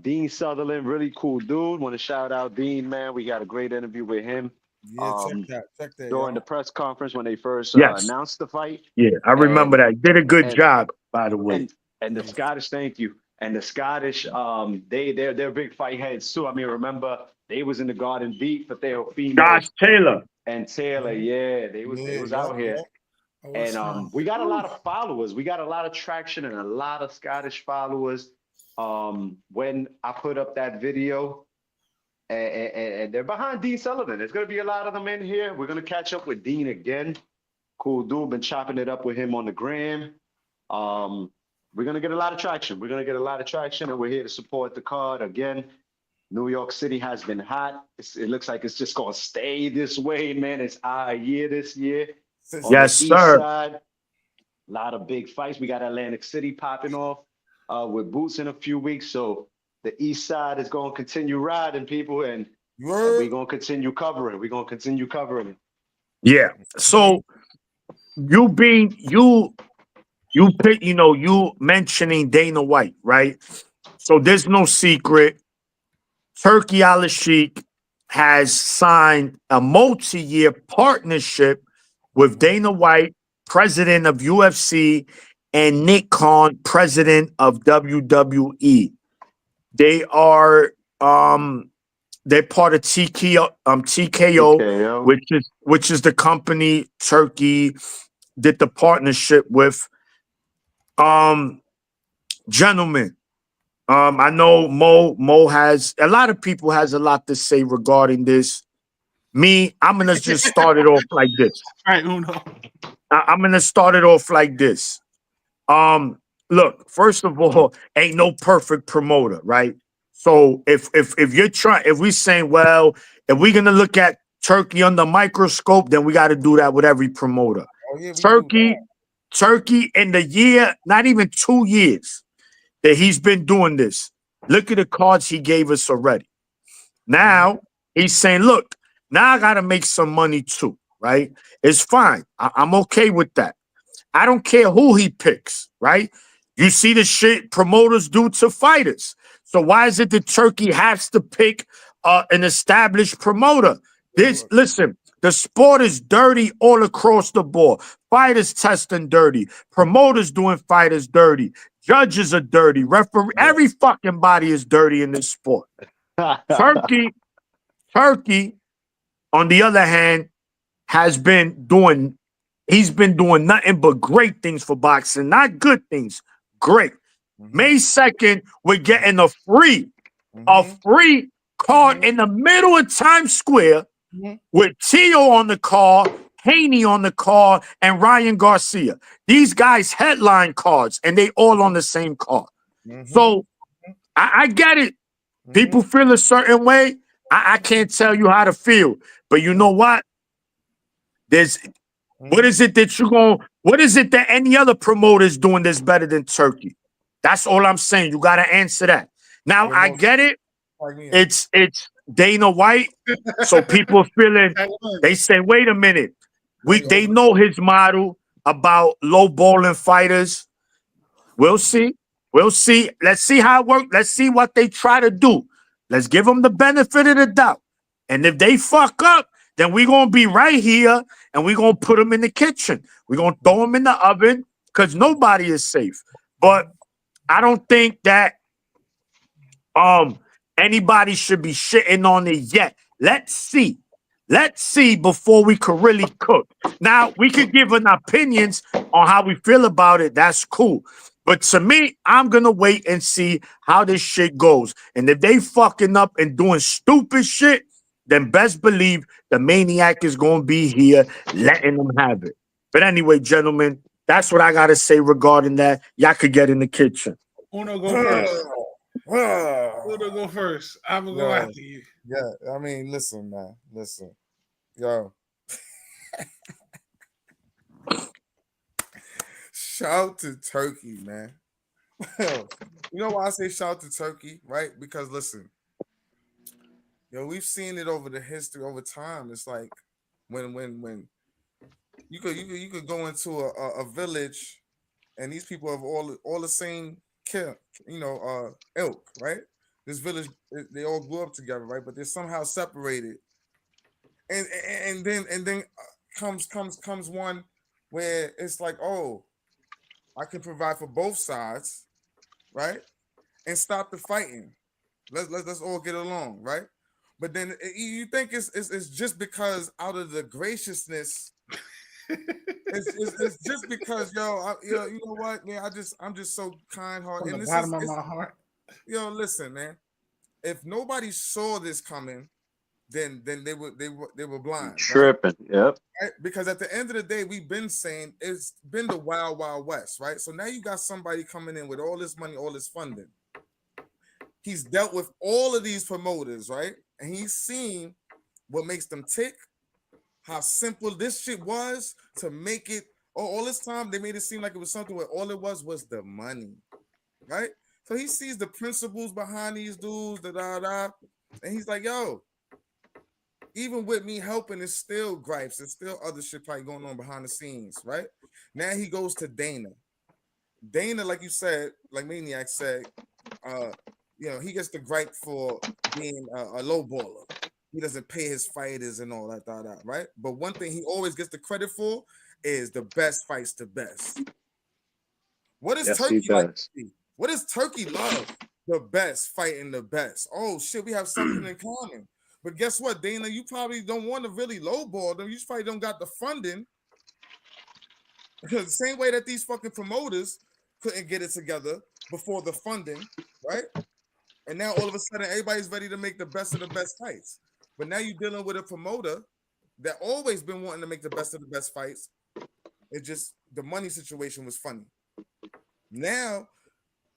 Dean Sutherland, really cool dude. Want to shout out Dean, man. We got a great interview with him. Yeah, check that. During the press conference when they first announced the fight. Yeah, I remember that. Did a good job, by the way. And the Scottish, thank you. And the Scottish, they're big fight heads too. I mean, remember they was in the Garden deep, but they were female. Josh Taylor. And Taylor, they was out here. And we got a lot of followers. We got a lot of traction and a lot of Scottish followers. When I put up that video, and they're behind Dean Sullivan. There's gonna be a lot of them in here. We're gonna catch up with Dean again. Cool dude, been chopping it up with him on the gram. We're gonna get a lot of traction. And we're here to support the card again. New York City has been hot. It looks like it's just gonna stay this way, man. It's our year this year. Since On the Yes, east sir. side, a lot of big fights. We got Atlantic City popping off with Boots in a few weeks. So the east side is gonna continue riding people, and you heard, we're gonna continue covering. We're gonna continue covering it. Yeah. So you being you pick, you mentioning Dana White, right? So there's no secret. Turkey Al Sheikh has signed a multi-year partnership with Dana White, president of UFC, and Nick Khan, president of WWE. They are they're part of TKO, TKO. which is the company Turkey did the partnership with. Um, Gentlemen, I know Mo has a lot of people has a lot to say regarding this. Me, I'm gonna just start it off like this. All right, Uno. I'm gonna start it off like this. Um, Look, first of all, ain't no perfect promoter, right? So if you're trying, if we saying, well, if we're gonna look at Turkey under microscope, then we got to do that with every promoter. oh yeah, we do. Turkey in the year, not even 2 years that he's been doing this. Look at the cards he gave us already. Now he's saying, look, now I got to make some money too, right? It's fine. I'm okay with that. I don't care who he picks, right? You see the shit promoters do to fighters. So why is it that Turkey has to pick an established promoter? Listen, the sport is dirty all across the board. Fighters testing dirty. Promoters doing fighters dirty. Judges are dirty. Referee, every fucking body is dirty in this sport. Turkey, on the other hand, has been doing, he's been doing nothing but great things for boxing, not good things, great. May 2nd, we're getting a free card in the middle of Times Square with Tio on the car, Haney on the car, and Ryan Garcia. These guys headline cards, and they all on the same card. So I get it. People feel a certain way. I can't tell you how to feel, but you know what? There's what is it that any other promoter is doing that's better than Turkey? That's all I'm saying. You got to answer that. Now I get it. It's Dana White, so people are feeling. They say, wait a minute. They know his model about low balling fighters. We'll see. We'll see. Let's see how it works. Let's see what they try to do. Let's give them the benefit of the doubt. And if they fuck up, then we're going to be right here and we're going to put them in the kitchen. We're going to throw them in the oven because nobody is safe. But I don't think that anybody should be shitting on it yet. Let's see. Let's see before we could really cook. Now, we could give an opinions on how we feel about it. That's cool. But to me, I'm going to wait and see how this shit goes. And if they fucking up and doing stupid shit, then best believe the Maniac is going to be here letting them have it. But anyway, gentlemen, that's what I got to say regarding that. Y'all could get in the kitchen. Uno, go first. Uno, go first. I'm going to go after you. Yeah, I mean, listen, man. Listen. Yo. Shout out to Turkey, man. You know why I say shout out to Turkey, right? Because listen, we've seen it over the history, over time. It's like when you could go into a village, and these people have all the same ilk, right? This village, they all grew up together, right? But they're somehow separated, and then comes one where it's like, oh, I can provide for both sides, right? And stop the fighting. Let's all get along, right? But then you think it's just because out of the graciousness, it's just because you know what, man? I'm just so kind-hearted. From the bottom of my heart. Listen, man. If nobody saw this coming, then they were blind. Tripping, right? Right? Because at the end of the day, we've been saying it's been the wild, wild west, right? So now you got somebody coming in with all this money, all this funding. he's dealt with all of these promoters, right? And he's seen what makes them tick, how simple this shit was to make it. All this time, they made it seem like it was something where all it was the money, right? So he sees the principles behind these dudes, and he's like, yo, even with me helping, it's still gripes. There's still other shit probably going on behind the scenes, right? Now he goes to Dana. Dana, like you said, like Maniac said, he gets the gripe for being a low baller. He doesn't pay his fighters and all that, right? But one thing he always gets the credit for is the best fights the best. What is Turkey like? What does Turkey love? The best fighting the best. Oh shit, we have something in common. But guess what, Dana? You probably don't want to really lowball them. You probably don't got the funding. Because the same way that these fucking promoters couldn't get it together before the funding, right? And now all of a sudden everybody's ready to make the best of the best fights. But now you're dealing with a promoter that always been wanting to make the best of the best fights. It just the money situation was funny. Now,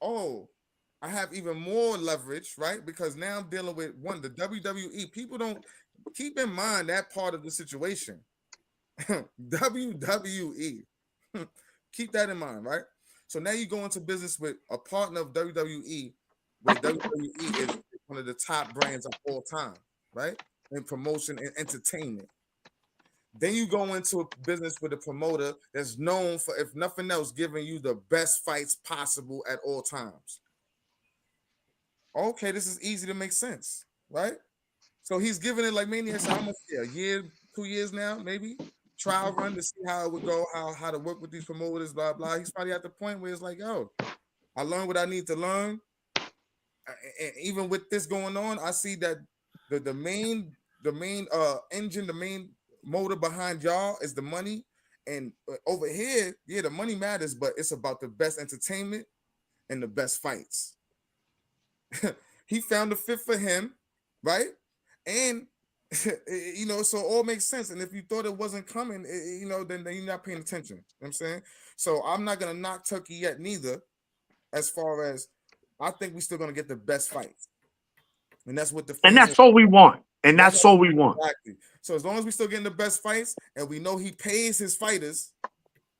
I have even more leverage, right? Because now I'm dealing with the WWE. People don't keep in mind that part of the situation. WWE. Keep that in mind, right? So now you go into business with a partner of WWE, where WWE is one of the top brands of all time, right? In promotion and entertainment. Then you go into business with a promoter that's known for, if nothing else, giving you the best fights possible at all times. Okay, this is easy to make sense, right? So he's giving it like Maniac, how much? A year, 2 years now, maybe? Trial run to see how it would go, how to work with these promoters, blah, blah. He's probably at the point where it's like, yo, I learned what I need to learn. And even with this going on, I see that the main engine, the main motor behind y'all is the money. And over here, yeah, the money matters, but it's about the best entertainment and the best fights. He found the fit for him, right? And so it all makes sense. And if you thought it wasn't coming, then you're not paying attention. You know what I'm saying? So I'm not gonna knock Turkey yet, neither. As far as I think we're still gonna get the best fights, and that's what the fans. And that's all we want. And that's all we want. Exactly. So as long as we're still getting the best fights, and we know he pays his fighters,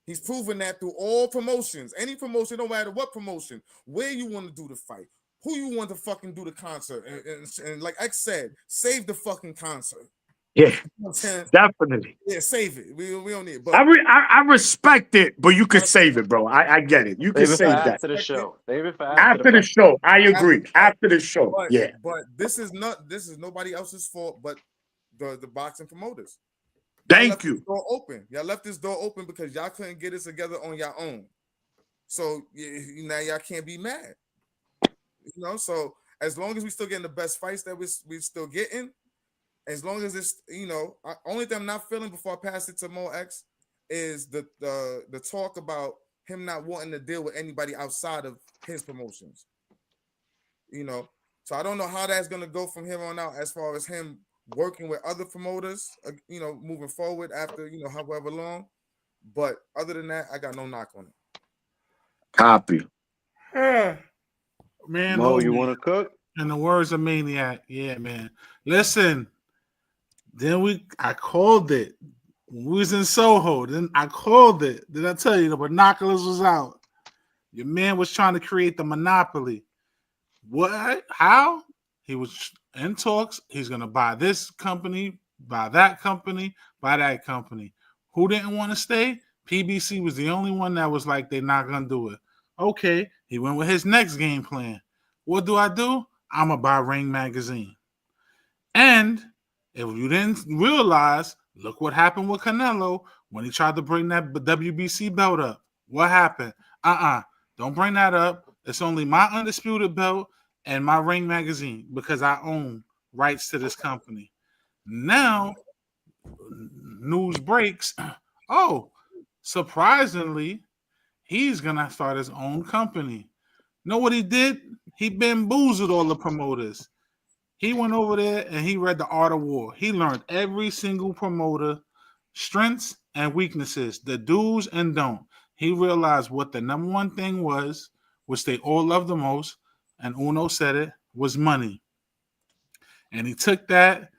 he's proven that through all promotions, any promotion, no matter what promotion, where you want to do the fight, who you want to fucking do the concert, and like X said, save the fucking concert. Yeah, definitely. Yeah, save it. We don't need it. But I respect it, but you could save it, bro. I get it. You can save that after the show. Save it for after the show. I agree. After the show, yeah. But this is nobody else's fault, but the boxing promoters. Thank you. Door open. Y'all left this door open because y'all couldn't get it together on your own. So now y'all can't be mad. So as long as we still getting the best fights that we still getting, as long as it's only thing I'm not feeling before I pass it to Mo X is the talk about him not wanting to deal with anybody outside of his promotions. So I don't know how that's gonna go from here on out as far as him working with other promoters, moving forward after however long. But other than that, I got no knock on it. Copy. Man, Mo, you want to cook? In the words of Maniac, yeah, man. Listen, then I called it. When we was in Soho, then I called it. Did I tell you the binoculars was out? Your man was trying to create the monopoly. What? How? He was in talks. He's going to buy this company, buy that company, buy that company. Who didn't want to stay? PBC was the only one that was like, they're not going to do it. Okay, he went with his next game plan. What do? I'm going to buy Ring Magazine. And if you didn't realize, look what happened with Canelo when he tried to bring that WBC belt up. What happened? Don't bring that up. It's only my undisputed belt and my Ring Magazine because I own rights to this company. Now, news breaks. Oh, surprisingly, he's going to start his own company. Know what he did? He bamboozled all the promoters. He went over there and he read The Art of War. He learned every single promoter, strengths and weaknesses, the do's and don't. He realized what the number one thing was, which they all love the most, and Uno said it, was money. And he took that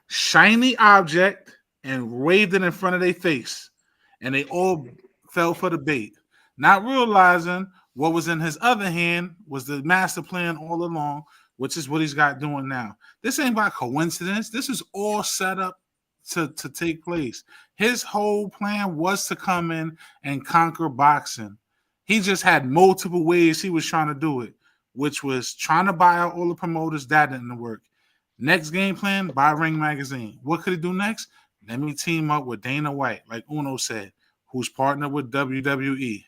shiny object and waved it in front of their face. And they all fell for the bait, not realizing what was in his other hand was the master plan all along, which is what he's got doing now. This ain't by coincidence. This is all set up to take place. His whole plan was to come in and conquer boxing. He just had multiple ways he was trying to do it, which was trying to buy out all the promoters. That didn't work. Next game plan, buy Ring Magazine. What could he do next? Let me team up with Dana White, like Uno said, who's partnered with WWE,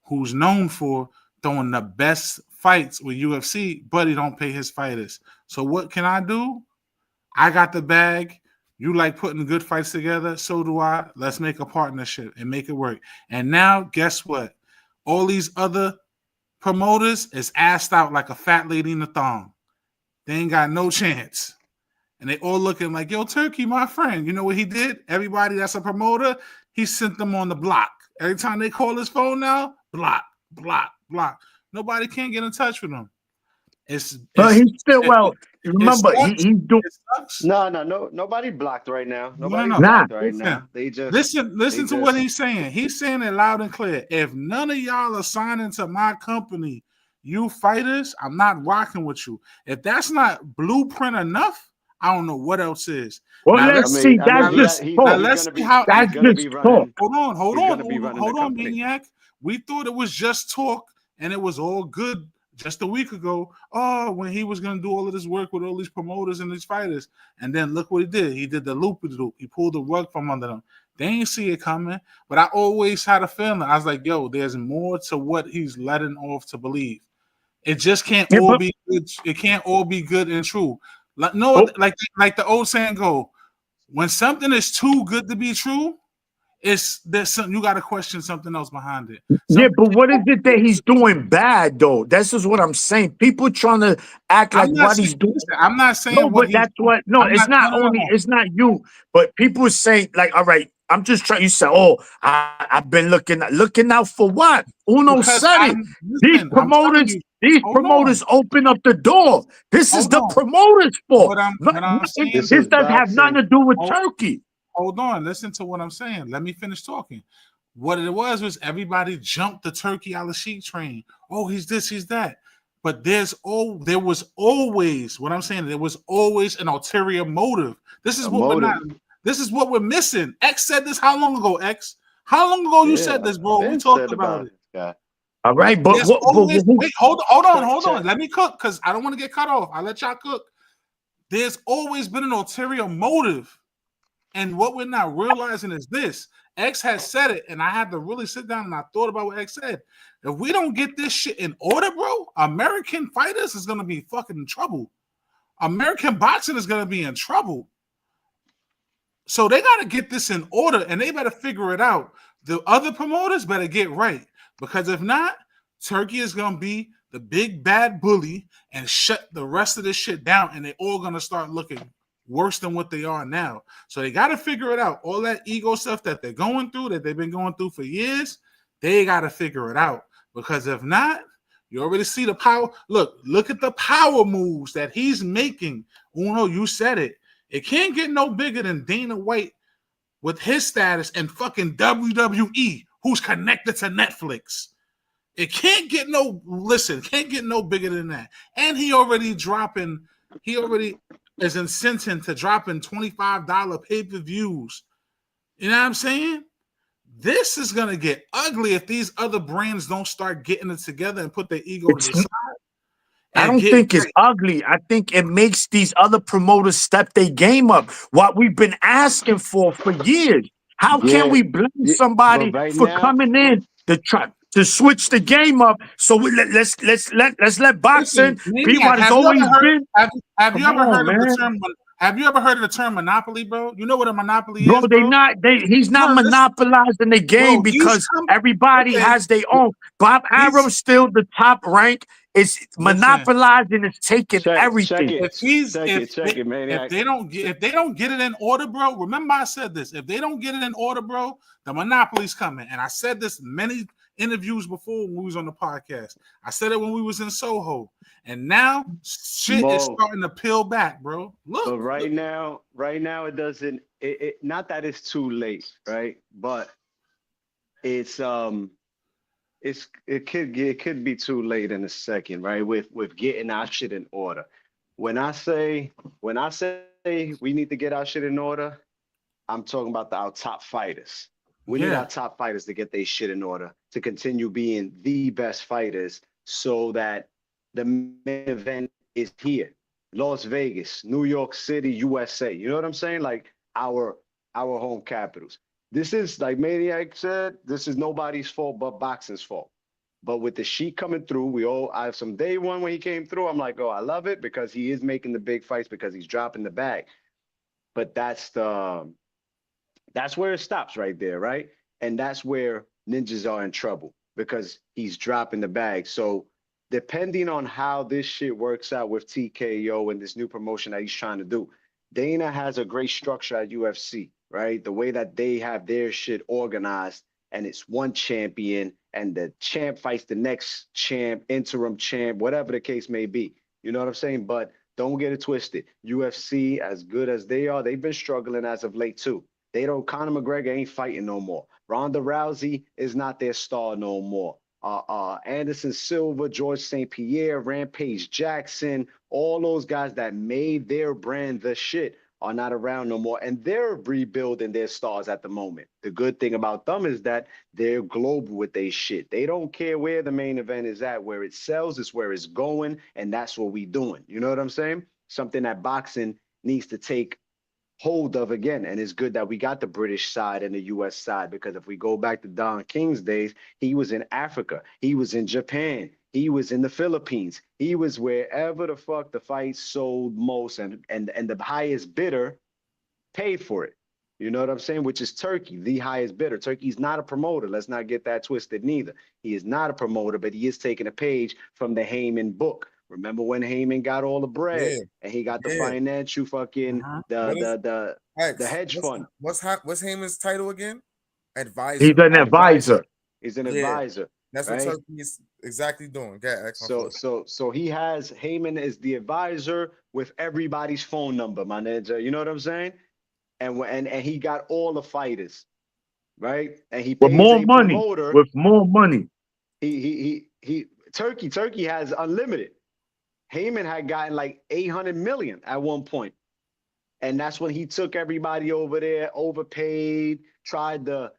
who's known for throwing the best fights with UFC, but he don't pay his fighters. So what can I do? I got the bag. You like putting good fights together, so do I. Let's make a partnership and make it work. And now, guess what? All these other promoters is assed out like a fat lady in a thong. They ain't got no chance. And they all looking like, yo, Turkey, my friend. You know what he did? Everybody that's a promoter, he sent them on the block. Every time they call his phone now, block, block, block. Nobody can get in touch with him. But he's still remember he's doing. No, nobody blocked right now. Nobody's No. blocked right now. They just listen to what he's saying. He's saying it loud and clear. If none of y'all are signing to my company, you fighters, I'm not rocking with you. If that's not blueprint enough, I don't know what else is. Well, now, let's see. That's just talk. Let's see how. That's just talk. Hold on, Maniac. We thought it was just talk, and it was all good just a week ago. Oh, when he was going to do all of this work with all these promoters and these fighters, and then look what he did. He did the loop-de-loop. He pulled the rug from under them. They ain't see it coming, but I always had a feeling. I was like, yo, there's more to what he's letting off to believe. It just can't all be good. It can't all be good and true. Like like the old saying go, when something is too good to be true, there's something you got to question something else behind it. But what is it that he's doing bad though? This is what I'm saying. People trying to act like what he's doing. I'm not saying it's not you, but people say like, all right, I'm just trying. You say, oh, I've been looking out for what? Uno said it. These promoters open up the door. This is the promoters' fault. This doesn't have nothing to do with Turkey. Hold on, listen to what I'm saying. Let me finish talking. What it was everybody jumped the Turkey Al Sheikh train. Oh, he's this, he's that. But there was always what I'm saying. There was always an ulterior motive. This is what we're missing. X said this how long ago? X, how long ago you said this, bro? We talked about it. Yeah. All right, but wait, hold on. Let me cook because I don't want to get cut off. I'll let y'all cook. There's always been an ulterior motive. And what we're not realizing is this. X has said it, and I had to really sit down and I thought about what X said. If we don't get this shit in order, bro, American fighters is going to be fucking in trouble. American boxing is going to be in trouble. So they got to get this in order, and they better figure it out. The other promoters better get right, because if not, Turkey is going to be the big bad bully and shut the rest of this shit down, and they're all going to start looking worse than what they are now. So they got to figure it out. All that ego stuff that they're going through, that they've been going through for years, they got to figure it out. Because if not, you already see the power. Look at the power moves that he's making. Uno, you said it. It can't get no bigger than Dana White with his status and fucking WWE, who's connected to Netflix. It can't get no bigger than that. And he already is incenting to dropping $25 pay-per-views. You know what I'm saying? This is going to get ugly if these other brands don't start getting it together and put their ego to the side. I don't think it's ugly. I think it makes these other promoters step their game up. What we've been asking for years. How can we blame somebody for coming in to switch the game up? So let's let boxing be what it's always been. Have you ever heard of the term? Have you ever heard of the term monopoly, bro? You know what a monopoly is, bro? He's not monopolizing the game, because everybody has their own. Bob Arrow's still the top rank. It's monopolizing. It's taking everything. If they don't get it in order, bro. Remember I said this. If they don't get it in order, bro, the monopoly's coming. And I said this interviews before when we was on the podcast. I said it when we was in Soho, and now shit is Mo, starting to peel back, bro. Look, but look. right now it doesn't. Not that it's too late, right? But it's it could be too late in a second, right? With getting our shit in order. When I say we need to get our shit in order, I'm talking about our top fighters. We need our Yeah, top fighters to get their shit in order to continue being the best fighters so that the main event is here. Las Vegas, New York City, USA. You know what I'm saying? Like our home capitals. This is like Maniac said, this is nobody's fault but boxing's fault. But with the sheet coming through, I have some day one when he came through. I'm like, oh, I love it because he is making the big fights because he's dropping the bag. But that's where it stops right there, right? And that's where ninjas are in trouble because he's dropping the bag. So depending on how this shit works out with TKO and this new promotion that he's trying to do, Dana has a great structure at UFC, right? The way that they have their shit organized, and it's one champion, and the champ fights the next champ, interim champ, whatever the case may be. You know what I'm saying? But don't get it twisted. UFC, as good as they are, they've been struggling as of late too. They don't. Conor McGregor ain't fighting no more. Ronda Rousey is not their star no more. Anderson Silva, George St. Pierre, Rampage Jackson, all those guys that made their brand the shit are not around no more, and they're rebuilding their stars at the moment. The good thing about them is that they're global with their shit. They don't care where the main event is at. Where it sells is where it's going, and that's what we doing. You know what I'm saying? Something that boxing needs to take hold of again. And it's good that we got the British side and the US side, because if we go back to Don King's days, he was in Africa, he was in Japan, he was in the Philippines, he was wherever the fuck the fight sold most, and the highest bidder paid for it. You know what I'm saying? Which is Turkey, the highest bidder. Turkey's not a promoter. Let's not get that twisted neither. He is not a promoter, but he is taking a page from the Heyman book. Remember when Heyman got all the bread Yeah, and he got the yeah. financial fucking uh-huh. What is the X? hedge fund. What's Heyman's title again? He's Advisor. an advisor. Advisor. He's an Yeah, advisor, that's what right? Turkey is exactly doing. Yeah, X, my So fault. so he has Heyman is the advisor with everybody's phone number, my ninja. You know what I'm saying? And he got all the fighters, right? And he With pays more a money. promoter. With more money. He Turkey has unlimited. Heyman had gotten like 800 million at one point. And that's when he took everybody over there, overpaid, tried to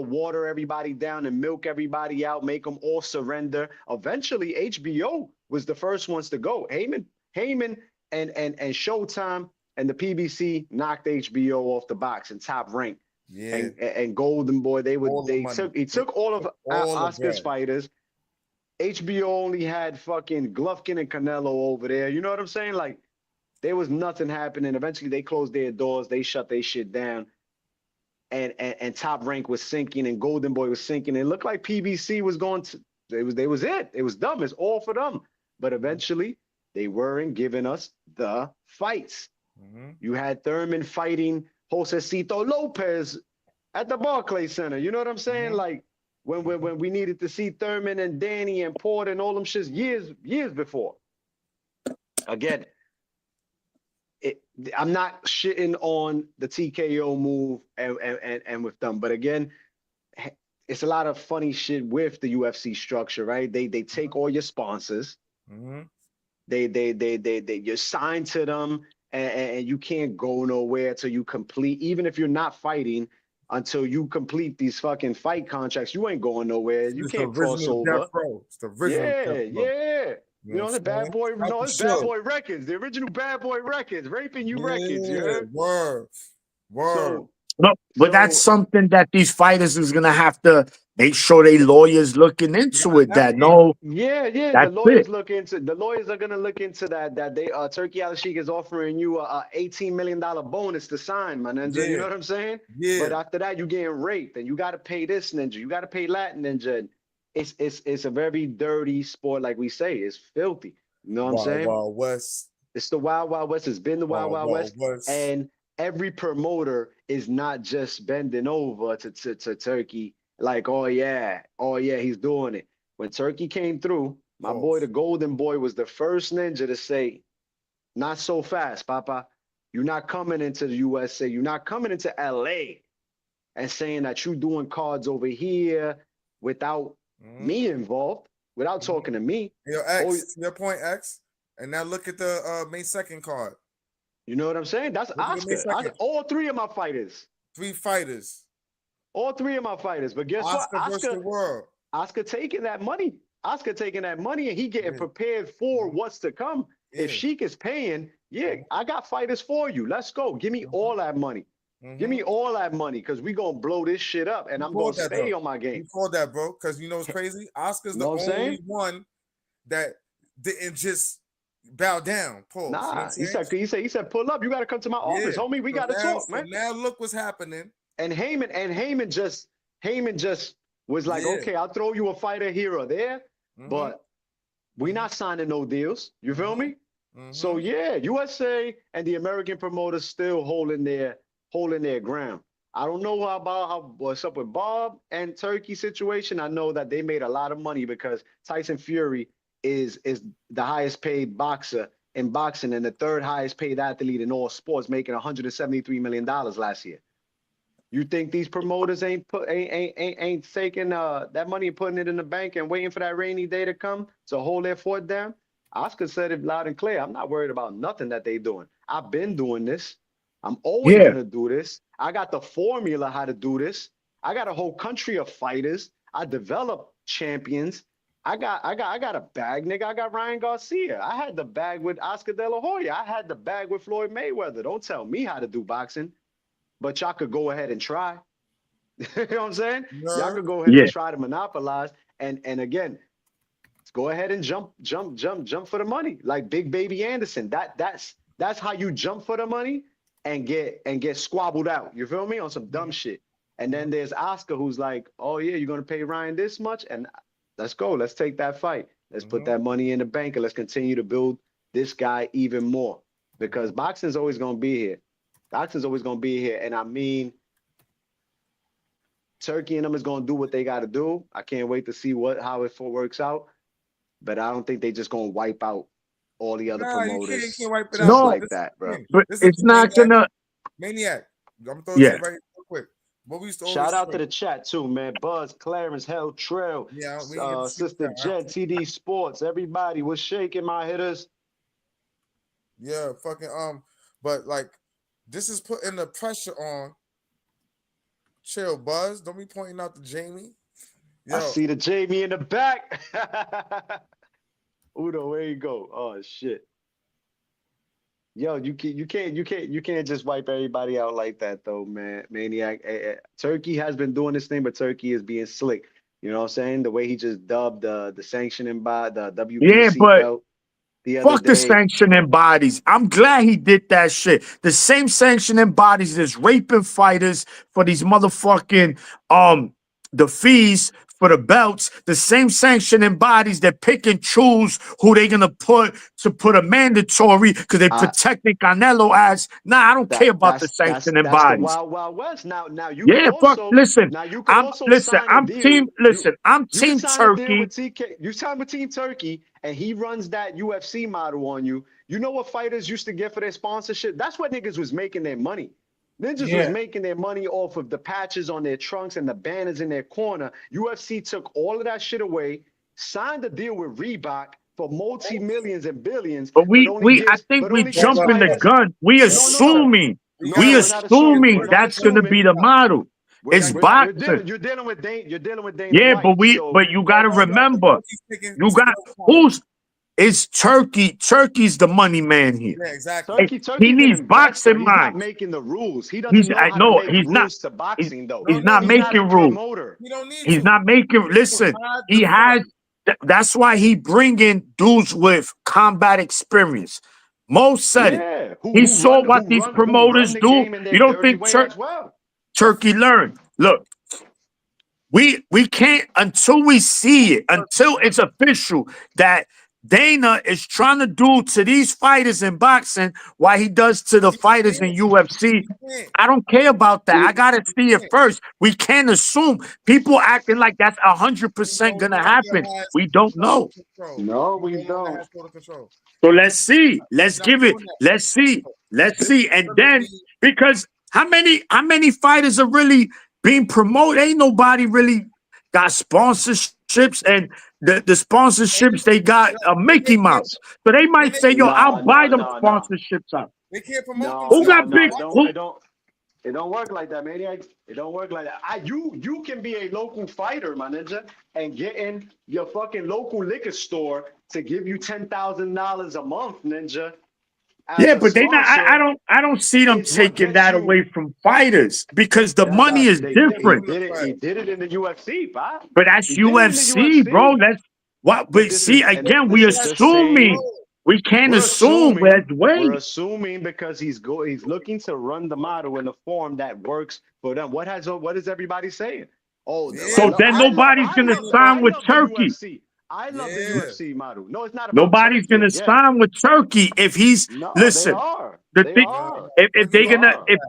water everybody down and milk everybody out, make them all surrender. Eventually, HBO was the first ones to go. Heyman and Showtime and the PBC knocked HBO off the box and Top Rank. Yeah, And Golden Boy, all the money. he took all of All the Oscar's bread. fighters. HBO only had fucking Golovkin and Canelo over there. You know what I'm saying? Like, there was nothing happening. Eventually, they closed their doors. They shut their shit down. And Top Rank was sinking, and Golden Boy was sinking. It looked like PBC was going to. They was it. It was dumb. It's all for them. But eventually, they weren't giving us the fights. Mm-hmm. You had Thurman fighting Josecito Lopez at the Barclays Center. You know what I'm saying? Mm-hmm. Like when we needed to see Thurman and Danny and Porter and all them shits years before. Again, I'm not shitting on the TKO move and with them, but again, it's a lot of funny shit with the UFC structure, right? They take all your sponsors, Mm-hmm. you're signed to them, and you can't go nowhere till you complete. Even if you're not fighting, until you complete these fucking fight contracts, you ain't going nowhere. You It's the can't cross original over. Death Row. It's the original Death Row. Yeah. You You know know, what the I'm Bad saying? Boy, Like no, the it's Bad show. Boy Records, the original Bad Boy Records, raping you records, you Yeah, heard? word. So, No, but that's so something that these fighters is gonna have to make sure they lawyers looking into it. That no, yeah, that's it. the lawyers are gonna look into that they Turkey Al Sheikh is offering you a $18 million bonus to sign, my ninja. You Yeah, know what I'm saying? yeah. But after that, you getting raped, and you got to pay this ninja, you got to pay Latin ninja. It's a very dirty sport, like we say. It's filthy. You know what I'm Wild saying? Wild West. It's the Wild Wild West. It's been the Wild Wild Wild West, West. and every promoter is not just bending over to Turkey like, oh yeah, he's doing it. When Turkey came through, my boy, the Pause. Golden Boy, was the first ninja to say, "Not so fast, Papa. You're not coming into the USA. You're not coming into LA and saying that you're doing cards over here without me involved, without talking to me." Your Oh, X, your point X. And now look at the May 2nd card. you know what I'm saying? That's Look at the May Oscar. 2nd. All three of my fighters. 3 fighters. All three of my fighters. But guess what? Oscar versus the world. Oscar taking that money. Oscar taking that money and he getting Yeah. prepared for what's to come. Yeah. If Sheik is paying, yeah, I got fighters for you. Let's go. Give me all that money. Give me all that money because we going to blow this shit up and I'm going to stay on my game. You called that, bro, because you know what's crazy? Oscar's the Know what I'm only saying? one that didn't just bow down. Pause. You know what Nah, I'm he saying? said, pull up. You got to come to my office, homie. We got to talk, so man. now look what's happening. And Heyman just was like, okay, I'll throw you a fighter here or there, but we not signing no deals. You feel me? So yeah, USA and the American promoters still holding their ground. I don't know about what's up with Bob and Turkey situation. I know that they made a lot of money because Tyson Fury is the highest paid boxer in boxing and the third highest paid athlete in all sports, making $173 million last year. You think these promoters ain't taking that money and putting it in the bank and waiting for that rainy day to come to hold their fort down? Oscar said it loud and clear. I'm not worried about nothing that they doing. I've been doing this. I'm always gonna do this. I got the formula how to do this. I got a whole country of fighters. I develop champions. I got a bag, nigga. I got Ryan Garcia. I had the bag with Oscar De La Hoya. I had the bag with Floyd Mayweather. Don't tell me how to do boxing. But y'all could go ahead and try. You know what I'm saying? Y'all could go ahead and try to monopolize. And again, go ahead and jump for the money. Like Big Baby Anderson. That's how you jump for the money and get squabbled out. You feel me? On some dumb shit. And then there's Oscar who's like, oh yeah, you're gonna pay Ryan this much? And let's go. Let's take that fight. Let's put that money in the bank and let's continue to build this guy even more. Because boxing's always gonna be here. Boxing's always gonna be here. And I mean, Turkey and them is gonna do what they gotta do. I can't wait to see how it works out. But I don't think they just gonna wipe out all the other promoters. You can't wipe it just out like that, bro. But it's not gonna. Maniac. I'm gonna throw this right real quick. What we used to shout out to the chat too, man. Buzz, Clarence, Hell Trail, Sister Jet, TD Sports, everybody was shaking my hitters. Yeah, fucking but like this is putting the pressure on. Chill, Buzz. Don't be pointing out to Jamie. Yo. I see the Jamie in the back. Udo, where you go? Oh shit. Yo, you can't just wipe everybody out like that though, man. Maniac. Turkey has been doing this thing, but Turkey is being slick. You know what I'm saying? The way he just dubbed the sanctioning by the WBC belt. Fuck the sanctioning bodies. I'm glad he did that shit. The same sanctioning bodies that's raping fighters for these motherfucking the fees for the belts, the same sanctioning bodies that pick and choose who they gonna put a mandatory because they protecting Canelo as. Nah, I don't care about the sanctioning bodies. That's the Wild West. Now you listen. Now you can I'm team Turkey. You signed with Team Turkey, and he runs that UFC model on you. You know what fighters used to get for their sponsorship? That's what niggas was making their money. Ninjas was making their money off of the patches on their trunks and the banners in their corner. UFC took all of that shit away, signed a deal with Reebok for multi-millions and billions. But I think we jumping the gun. We assuming that's gonna be the model. It's boxing. You're dealing with Dana. Yeah, White, but you gotta remember, it's Turkey. Turkey's the money man here. Yeah, exactly. Turkey he needs boxing minds. He's not making the rules. He doesn't know how to make rules to boxing, though. He's not making rules. He's not making. Listen, he has. That's why he bringing dudes with combat experience. Mo said it. He saw what these promoters do. You don't think Turkey learned? Look. We can't until we see it, until it's official that Dana is trying to do to these fighters in boxing what he does to the fighters in UFC. I don't care about that. I gotta see it first. We can't assume. People acting like that's 100% gonna happen. We don't know. No, He we no longer don't. has total control. So let's see. He's Let's not give it. doing that. Let's see. Let's This see. is And gonna then be because how many fighters are really being promoted? Ain't nobody really got sponsorships, and the sponsorships they got a and Mickey Mouse. So they might say, yo, I'll No, buy no, them no, no. sponsorships out. they can't promote No, Who no, themselves. got no. big? It don't. Who? It don't. It don't work like that, Maniac. It don't work like that. You can be a local fighter, my ninja, and get in your fucking local liquor store to give you $10,000 a month, ninja, as Yeah, a but they not. sponsor. I don't see them Is what taking gets that you. away from fighters because the That's money Stop. is they. He different. did it. He did it in the UFC, pop. But that's He did it in the UFC, bro. UFC. That's what. But But this see, is and again, we this is the same. assuming. We can't We're assume. Let's assuming we're wait. assuming because he's looking to run the model in a form that works for them. What is everybody saying? Oh, no, Yeah, So but then nobody's gonna sign I with love the Turkey. UFC. I love the yeah. UFC model. No, it's not about Nobody's Turkey gonna again. sign with Turkey if he's No, they listen. are. The They thing, are. if Turkey they They gonna gonna are. if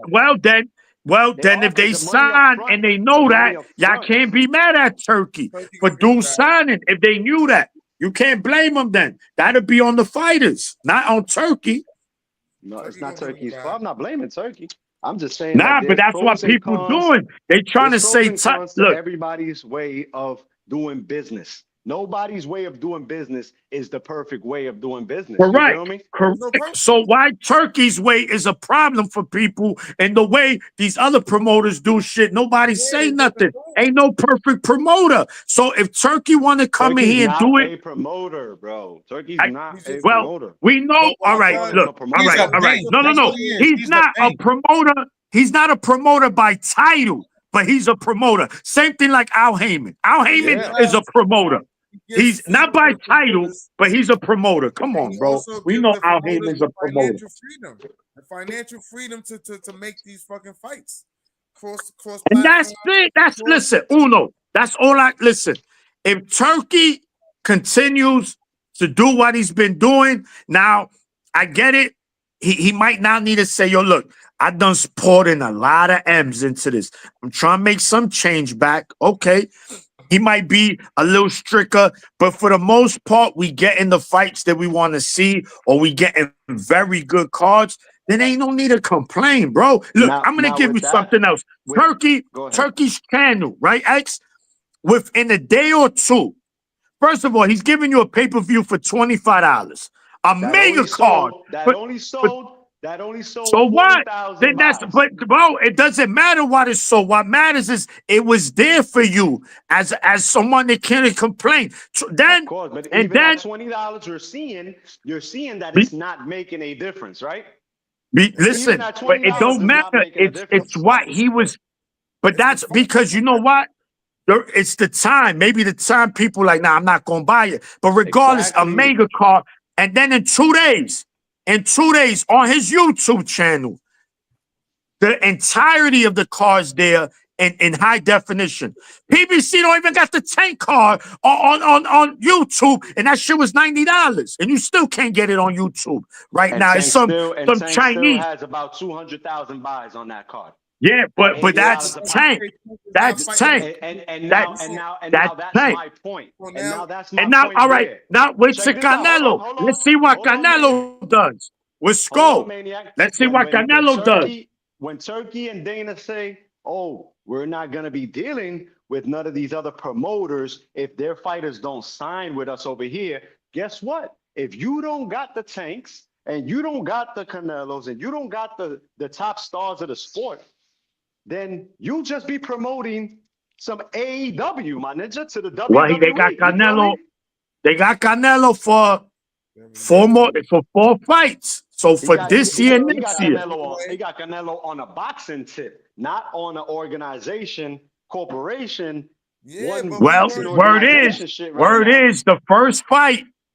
well They then are if they because the money up sign front, and they the know money that, up y'all front. can't be mad at Turkey Turkey for gonna give it dual back. signing if they knew that. You can't blame them then. That'll be on the fighters, not on Turkey. No, it's Turkey not gonna give it Turkey's back. fault. I'm not blaming Turkey. I'm just saying that Nah, but there's that's what pros and people cons. doing. They trying There's to pros say, and cons to look, everybody's way of doing business. Nobody's way of doing business is the perfect way of doing business. You feel correct, me? There's no correct. perfect. So why Turkey's way is a problem for people, and the way these other promoters do shit, nobody Yeah, say there's different nothing. rules. Ain't no perfect promoter. So if Turkey want to come in Turkey's here and not do it, a promoter, bro. Turkey's I, not He's a just well, promoter. we know. but All Stop right, because calling him look, a all He's right, promoter. a all right. bank. No, no, That's what no. he is. He's He's the not a bank. promoter. He's not a promoter by title, but he's a promoter. Same thing like Al Heyman. Al he Heyman Yeah. is a has promoter. he gives He's not freedom to by the title, promoters, but he's a promoter. Come and on, he bro. also We gives know the Al promoters Heyman's the a promoter. financial freedom. The financial freedom to make these fucking fights. Cross And that's platform, it. That's cross listen, Uno. That's all I listen. If Turkey continues to do what he's been doing, now I get it. He might now need to say, yo, look, I done poured in a lot of M's into this. I'm trying to make some change back. Okay. He might be a little stricter, but for the most part, we get in the fights that we want to see, or we get in very good cards. Then ain't no need to complain, bro. Look, I'm gonna Now give you with that, something else. with go ahead. Turkey's channel, right, X? Within a day or two. First of all, he's giving you a pay-per-view for $25. A That only mega card. sold. That But, only but sold. That only sold so what? 40,000 Then that's buys. but bro, it doesn't matter what it's so. What matters is it was there for you as someone that can't complain. Of Then course, but and even at then $20, you're seeing that be, it's not making a difference, right? it's Even listen, at but $20, it don't it's not matter. making a the It's difference. what fight. he was. But It's the that's fight that because you know matters. what? It's the time. Maybe the time people like, nah, I'm not gonna buy it. But regardless, a Exactly. mega car, and then in 2 days on his YouTube channel, the entirety of the cars there in high definition. PBC don't even got the tank car on YouTube, and that shit was $90, and you still can't get it on YouTube right And now. It's Tank still and some Tank still Chinese. has about 200,000 buys on that card Yeah, at but $80 that's a pop. tank. That's tank. And That's now that's that's tank. my point. So And now now, that's my And now, point all right, there. now wait to Check this out. Hold on, Canelo. hold on, Let's see what hold on, Maniac. Canelo does with Hold on, Skull. Maniac. Let's see what Canelo does. When Turkey and Dana say, "Oh, we're not gonna be dealing with none of these other promoters if their fighters don't sign with us over here," guess what? If you don't got the Tanks and you don't got the Canelos and you don't got the top stars of the sport, then you'll just be promoting some AEW, my ninja, to the Well, they got WWE. You feel Canelo. me? They got Canelo for WWE. 4 fights. So He for got this year, he next got year. Canelo on a boxing tip, not on an organization, corporation, Yeah, one but we Well, boxing weren't doing that. organization shit right now.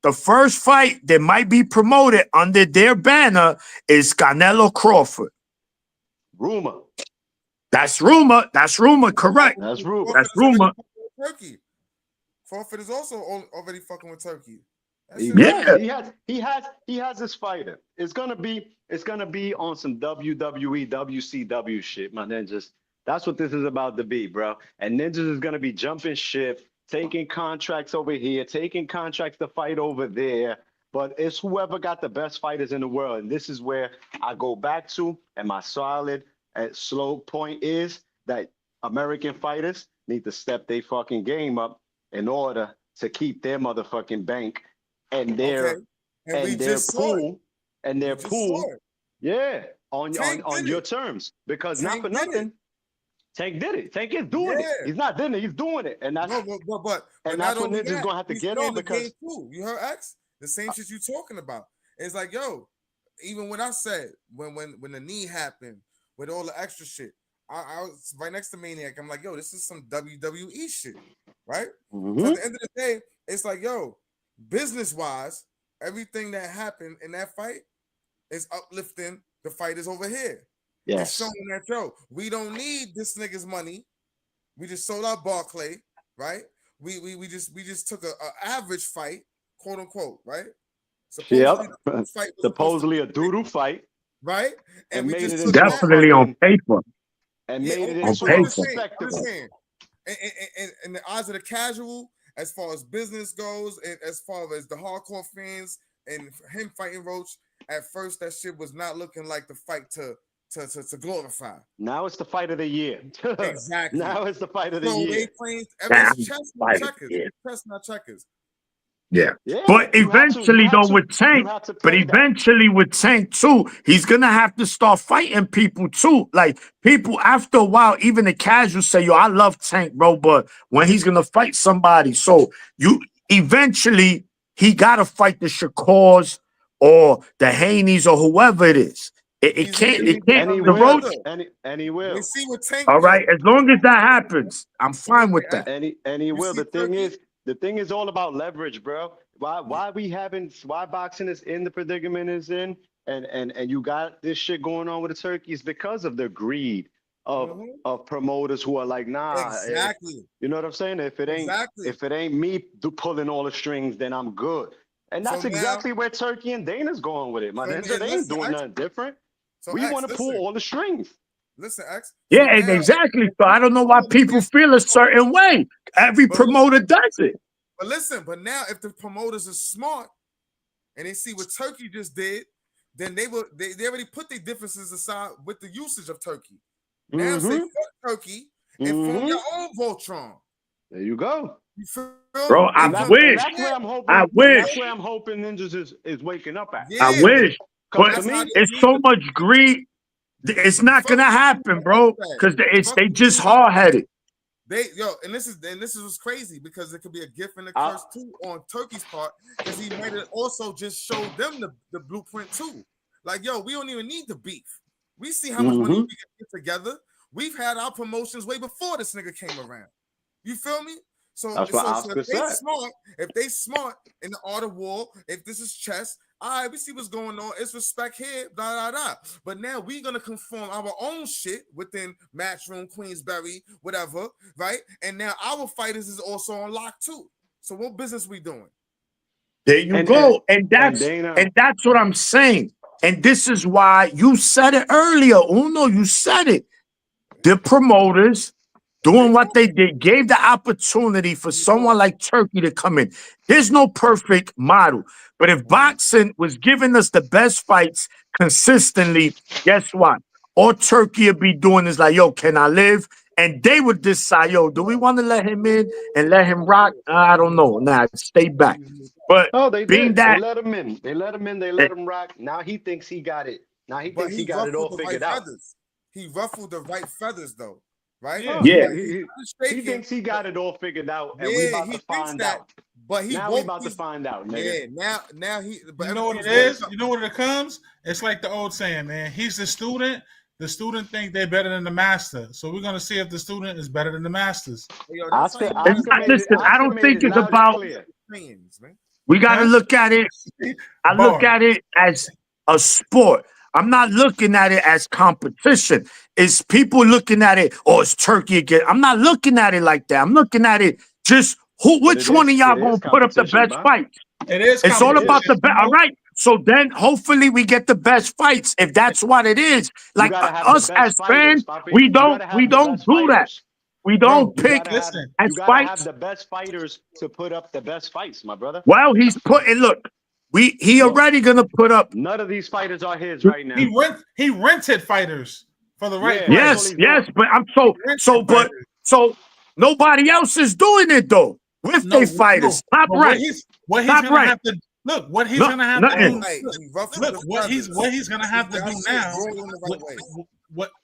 the first fight that might be promoted under their banner is Canelo Crawford. Rumor. That's rumor. That's rumor. Correct. That's rumor. That's Crawford is already rumor. fucking with Turkey. Crawford is also already fucking with Turkey. That He shit is does. Yeah. He has his fighter. It's gonna be on some WWE, WCW shit, my ninjas. That's what this is about to be, bro. And ninjas is gonna be jumping ship, taking contracts over here, taking contracts to fight over there. But it's whoever got the best fighters in the world. And this is where I go back to, and my solid and slow point is that American fighters need to step their fucking game up in order to keep their motherfucking bank and okay. And we their just saw it. pool and We their just pool, saw it. yeah, Tank on did your it. terms. Because not Tank for did it. nothing, Tank did it. Tank is doing it. Yeah. He's not doing it. He's doing it, and No, but and not that's what only Ninja's that, gonna have to he's get playing on the game because too. You heard X? The same shit you talking about. It's like, yo, even when I said when the knee happened with all the extra shit, I was right next to Maniac. I'm like, yo, this is some WWE shit, right? So Mhm. at the end of the day, it's like, yo, business wise, everything that happened in that fight is uplifting the fighters over here. It's yes, showing that, yo, we don't need this nigga's money. We just sold out Barclay, right? We just took a average fight, quote unquote, right? Supposedly yep, the fight was supposed to supposedly be a doodle fight, right, and and we made it just took into a that. Definitely on fucking paper. and Yeah, made it On into I'm a just paper. saying. I'm just spectacle. saying. In the eyes of the casual, as far as business goes, and as far as the hardcore fans and him fighting Roach, at first that shit was not looking like the fight to glorify. Now it's the fight of the year. Exactly. Now it's the fight of the So they year. playing Damn, it's chess, not fight, checkers. yeah. Chess, not checkers. Yeah. Yeah, But you eventually, have though, to with Tank, but play that. eventually with Tank too, he's gonna have to start fighting people too. Like people after a while, even the casuals say, yo, I love Tank, bro, but when he's gonna fight somebody, so you eventually he gotta fight the Shakors or the Haneys or whoever it is. It can't, it can't And he the will. road. And he They will. see what Tank, All yo. right, as long as that happens, I'm fine with that. And he You will. see The Turkey? thing is all about leverage, bro. Why boxing is in the predicament is in, and you got this shit going on with the turkeys because of the greed Mhm. of promoters who are like, nah, Exactly. you know what I'm saying? Exactly. If it ain't me pulling all the strings, then I'm good. And So that's now, exactly where Turkey and Dana's going with it. My ninja, they ain't listen, doing X. nothing different. So We X, want to pull all the strings. X. So Yeah, now, exactly. So I don't know why all the people niggas, feel a certain way. Every but promoter does it. but now if the promoters are smart and they see what Turkey just did, then they already put their differences aside with the usage of Turkey. Now say Mm-hmm. fuck Turkey and form Mm-hmm. your own Voltron. There you go. You feel me? Bro, I And from wish. I there, wish. That's where I'm hoping Ninjas is waking up at. I yeah, wish. Because But to that's how me, they it's need so to much greed. It's not fuck gonna the greed happen, and bro. that. Because Fuck they the just greed. hard headed. And this is what's crazy because it could be a gift and a I- curse too on Turkey's part because he might have also just showed them the blueprint too. Like, yo, we don't even need the beef. We see how much money we Mhm. can get together. We've had our promotions way before this nigga came around. You feel me? So, That's what so Oscar said. if they smart in the art of war, if this is chess, all right, we see what's going on. It's respect here, da da da. But now we're gonna conform our own shit within Matchroom, Queensberry, whatever, right? And now our fighters is also on lock too. So what business we doing? There you And go. And Dana, that's what I'm saying. And this is why you said it earlier. Uno, you said it. The promoters doing what they did, gave the opportunity for someone like Turkey to come in. There's no perfect model. But if boxing was giving us the best fights consistently, guess what? All Turkey would be doing is like, yo, can I live? And they would decide, yo, do we want to let him in and let him rock? I don't know. Nah, stay back. But oh, they being did. They that, let him in. They let him in. They let him rock. Now he thinks he got it. Now he But thinks he he got it ruffled all the right figured out. feathers. He ruffled the right feathers though, right? Yeah. yeah, He thinks he got it all figured out, and we Yeah, about he to thinks find that, out. but he Now we won't. about to find out, nigga. Yeah, now he. But You know what it everything's is? You know what it comes? It's like the old saying, man. He's the student. The student think they're better than the master. So we're gonna see if the student is better than the masters. Yo, that's how Oscar, you it's Oscar not, made it. listen, I Oscar don't made think it it's loud and about, clear. opinions, man. we got to Huh? look at it. I look Bar. at it as a sport. I'm not looking at it as competition. It's people looking at it, oh, it's Turkey again. I'm not looking at it like that. I'm looking at it just But which one of y'all it is gonna put up the competition, best man. fight? It is. It's all about the competition, best. All right. So then hopefully we get the best fights. If that's what it is. You Like gotta have the us best as fans, fighters, Papi. we You don't gotta we have the don't best do that. fighters. We Bro, don't pick Listen, as You gotta have fights. the best fighters to put up the best fights, my brother. Well, he's putting look, he Well, already gonna put up. none of these fighters are his right now. he rented fighters for the right Yeah, price. that's all Yes, he's yes, doing. but I'm He rented fighters. so nobody else is doing it though. With No, their fighters. Top But right. what he's Top gonna right. have to look. What he's No, gonna have to nothing. do. Right. He ruffled Look, the what feathers. he's gonna have to That do shit now. rolling the right way.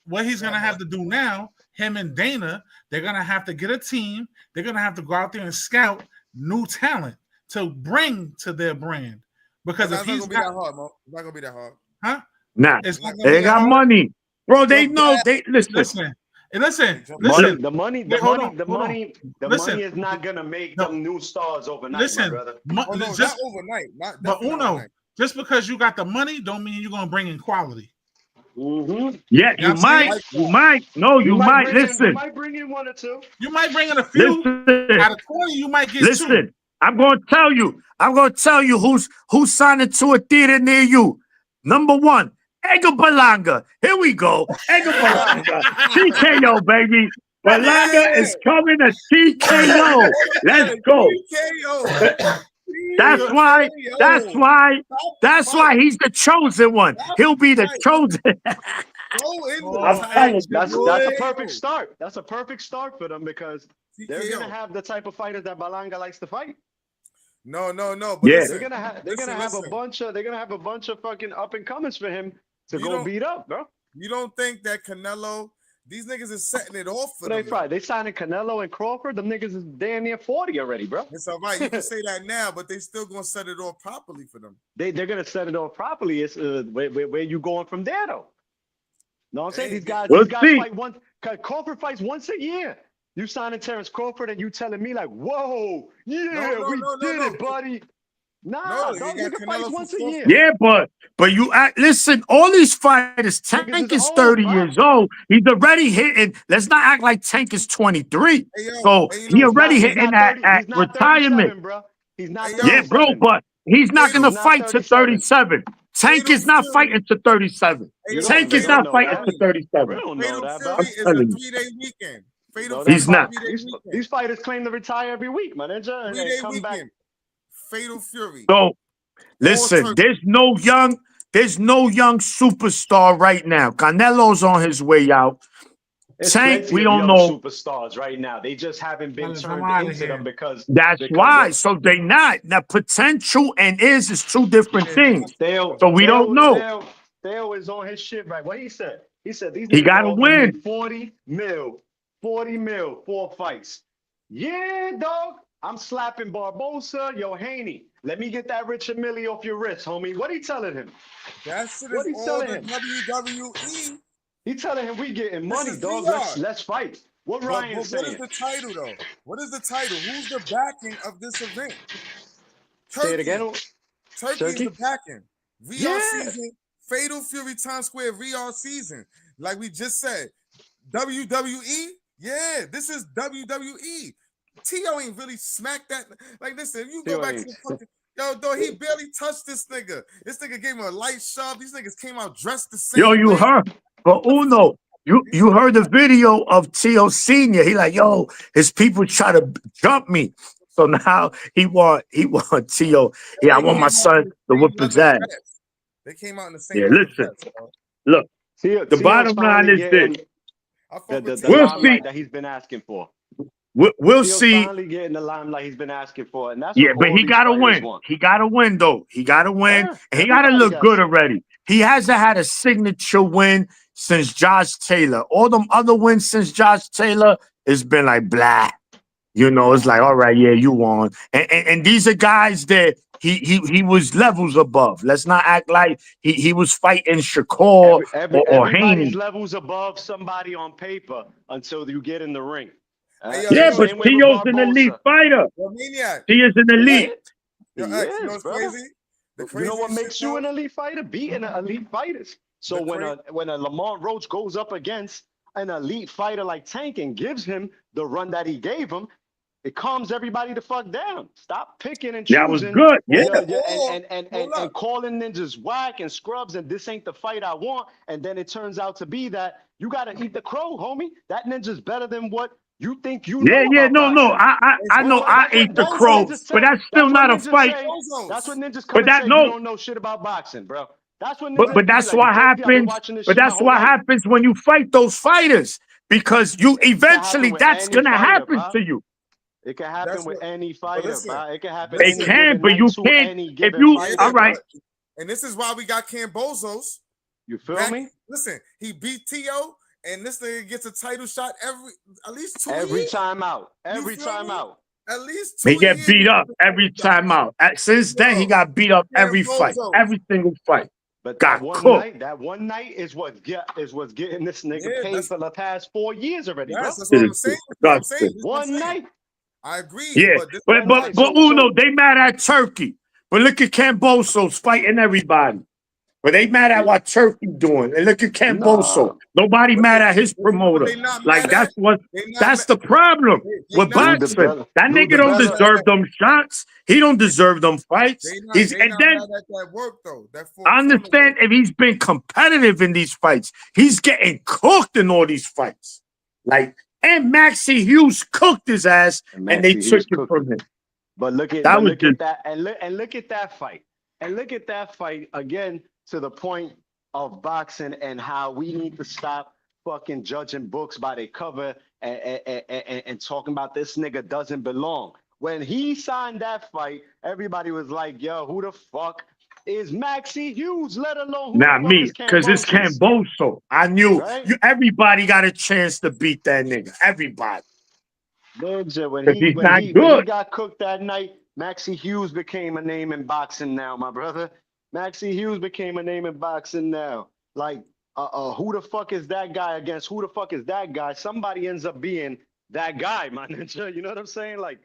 What he's gonna have to do now. Him and Dana, they're gonna have to get a team. They're gonna have to go out there and scout new talent to bring to their brand. Because But if that's not he's gonna be that hard, Mo. It's not gonna be that hard. huh? Nah. It's not gonna They be got hard. money. Bro, they Look know back. they listen. Listen, Money, the money, Wait, hold on, hold on. money Listen. is not gonna make No. them new stars overnight, my Listen, brother. Oh no, just, not overnight. Not but definitely not Uno, overnight. just because you got the money, don't mean you're gonna bring in quality. Mm-hmm. Yeah, You know you what I'm saying? might. You might. No, you might. You Listen. might bring in one or two. You might bring in a few. Listen. Out of 20, you might get two. Listen. I'm gonna tell you who's signing to a theater near you. Number one, Edgar Berlanga. Here we go. Edgar Berlanga. TKO, baby. Berlanga is coming to TKO. Let's go. TKO. That's why he's the chosen one. He'll be the chosen. Go in I'm telling you. That's a perfect start. That's a perfect start for them because they're TKO. gonna have the type of fighters that Balanga likes to fight. No. But Yeah. listen, They're gonna have a bunch of fucking up and comers for him to You go don't- beat up, bro. you don't think that Canelo, these niggas is setting it off for But they them. fight. They signing Canelo and Crawford. Them niggas is damn near 40 already, bro. It's all right. You can say that now, but they still gonna set it off properly for them. They're gonna set it off properly. It's where you going from there though. No, I'm saying Hey, these guys we'll see. fight once. Crawford fights once a year. You signing Terrence Crawford and you telling me like, whoa, yeah, No, we no, did no. it, buddy. Nah, No, you dog, got nigga fights Canelo once for a year. Yeah, but you listen, all these fighters, Niggas Tank is is old, 30 bro. years old. He's already hitting. Let's not act like Tank is 23. Hey, yo, So hey, you he know, already He's hitting not 30, at he's not retirement. 37, bro. He's not Hey, yo. 37. Yeah, bro, but he's not gonna He's not fight to 37. Tank Fatal is not Fury. fighting to 37. Hey, You yo, Tank is don't not know fighting that. to We 37. don't know Fatal that, bro. Fury is a telling you. 3-day weekend. Fatal No, Fury He's not. 3-day weekend. These fighters claim to retire every week, my ninja, and 3-day come back. weekend. Fatal Fury. So listen, turkey. there's no young superstar right now. Canelo's on his way out. It's Tank, plenty we of don't young know. superstars right now. They just haven't been Fellas, I'm turned outta into here. them because That's why. So they not. Now potential and is two different things. Theo So we don't know. Theo is on his shit right. What he said? He said these He niggas gotta offering me win. 40 mil, 4 fights. Yeah, dog. I'm slapping Barbosa, yo, Haney. Let me get that Richard Millie off your wrist, homie. What he telling him? That shit What he is all the telling him? WWE. He telling him we getting money, is dog. VR. Let's fight. What But Ryan what saying? is the title, though? What is the title? Who's the backing of this event? Say it again. Turkey is Turkey? the backing. VR Yeah. season, Fatal Fury Times Square VR season. Like we just said, WWE. Yeah, this is WWE. T.O. ain't really smacked that. Like, listen, if you go T.O. back to ain't. the fucking. Yo, though, he barely touched this nigga. This nigga gave him a light shove. These niggas came out dressed the same Yo, you way. heard. But Uno, you heard the video of T.O. Senior. He like, yo, his people try to jump me. So now he want T.O. Yeah, I want my son to whip his ass. They came out in the same Yeah, leather listen. vest, bro. Look, The the bottom line is this. I fuck The with We'll T.O. see. limelight that he's been asking for. We'll Theo's see. finally getting the limelight he's been asking for, and that's Yeah, what but all he these gotta fighters win. want. He gotta win, though. He gotta win. Yeah, And he gotta everybody look got good to. already. He hasn't had a signature win since Josh Taylor. All them other wins since Josh Taylor, it's been like blah. You know, it's like, all right, yeah, you won. And these are guys that he was levels above. Let's not act like he was fighting Shakur or Everybody's Haney. levels above somebody on paper until you get in the ring. Hey, yo, Yeah, yo, but Same way with T.O.'s an elite Barbosa. fighter. Yo, Maniac. He is an He elite. is. Yo, He X, you know is, what's brother. crazy? The You know what craziest makes shit, you though? an elite fighter? Beating elite fighters. So The when a Lamont Roach goes up against an elite fighter like Tank and gives him the run that he gave him, It calms everybody the fuck down. Stop picking and That was choosing. good. Yeah. And calling ninjas whack and scrubs, and this ain't the fight I want. And then it turns out to be that you gotta eat the crow, homie. That ninja's better than what you think you know Yeah. about No. boxing. I know. I ate the crow, but that's still not a fight. That's what ninjas come But and that say. You no. don't know shit about boxing, bro. That's what ninjas But be that's like. You what crazy? I've been happens. watching this But shit my that's whole what life. happens when you fight those fighters, because you It can happen eventually with that's any gonna fighter, happen bro. to you. It can happen That's with what. any But fighter, listen, bro. It can happen It any can, given but night you to can't. any If given you fighter, all right, bro. and this is why we got Cambozos. You feel me? Listen, he beat T.O. and this nigga gets a title shot at least 2 Every years. time out. Every feel time me? out. At least 2 he get years. beat up every time out. Since then, he got beat up every fight, Cambozos. every single fight. But Got that cooked. one night is what's getting this nigga Yeah, paid for the past 4 years already, bro. Yes, that's what I'm saying. That's what I'm saying. That's what I'm One saying. night. I agree. Yeah, But this but night. but So Uno, they mad at Turkey. But look at Cambosos fighting everybody. But they mad at what Turkey doing. And look at Camboso. Nah. Nobody But mad they- at his but promoter. they not Like mad at- that's the problem with not- Dude, the boxing. better- That dude, nigga the don't better- deserve them shots. He don't deserve them fights. They not And then mad at that work though. That I understand if he's been competitive in these fights. He's getting cooked in all these fights. Like, and Maxie Hughes cooked his ass, and they took it from him. But look at That but was look just- at that and look at that fight. And look at that fight again to the point of boxing and how we need to stop fucking judging books by their cover and talking about this nigga doesn't belong. When he signed that fight, everybody was like, yo, who the fuck is Maxie Hughes, let alone who Not the fuck me, is because it's Cambosos? Camboso. I knew Right? everybody got a chance to beat that nigga. Everybody. Ninja, Because he's not when he good. got cooked that night, Maxie Hughes became a name in boxing now, my brother. Maxie Hughes became a name in boxing now. Like, who the fuck is that guy against who the fuck is that guy? Somebody ends up being that guy, my ninja. You know what I'm saying? Like,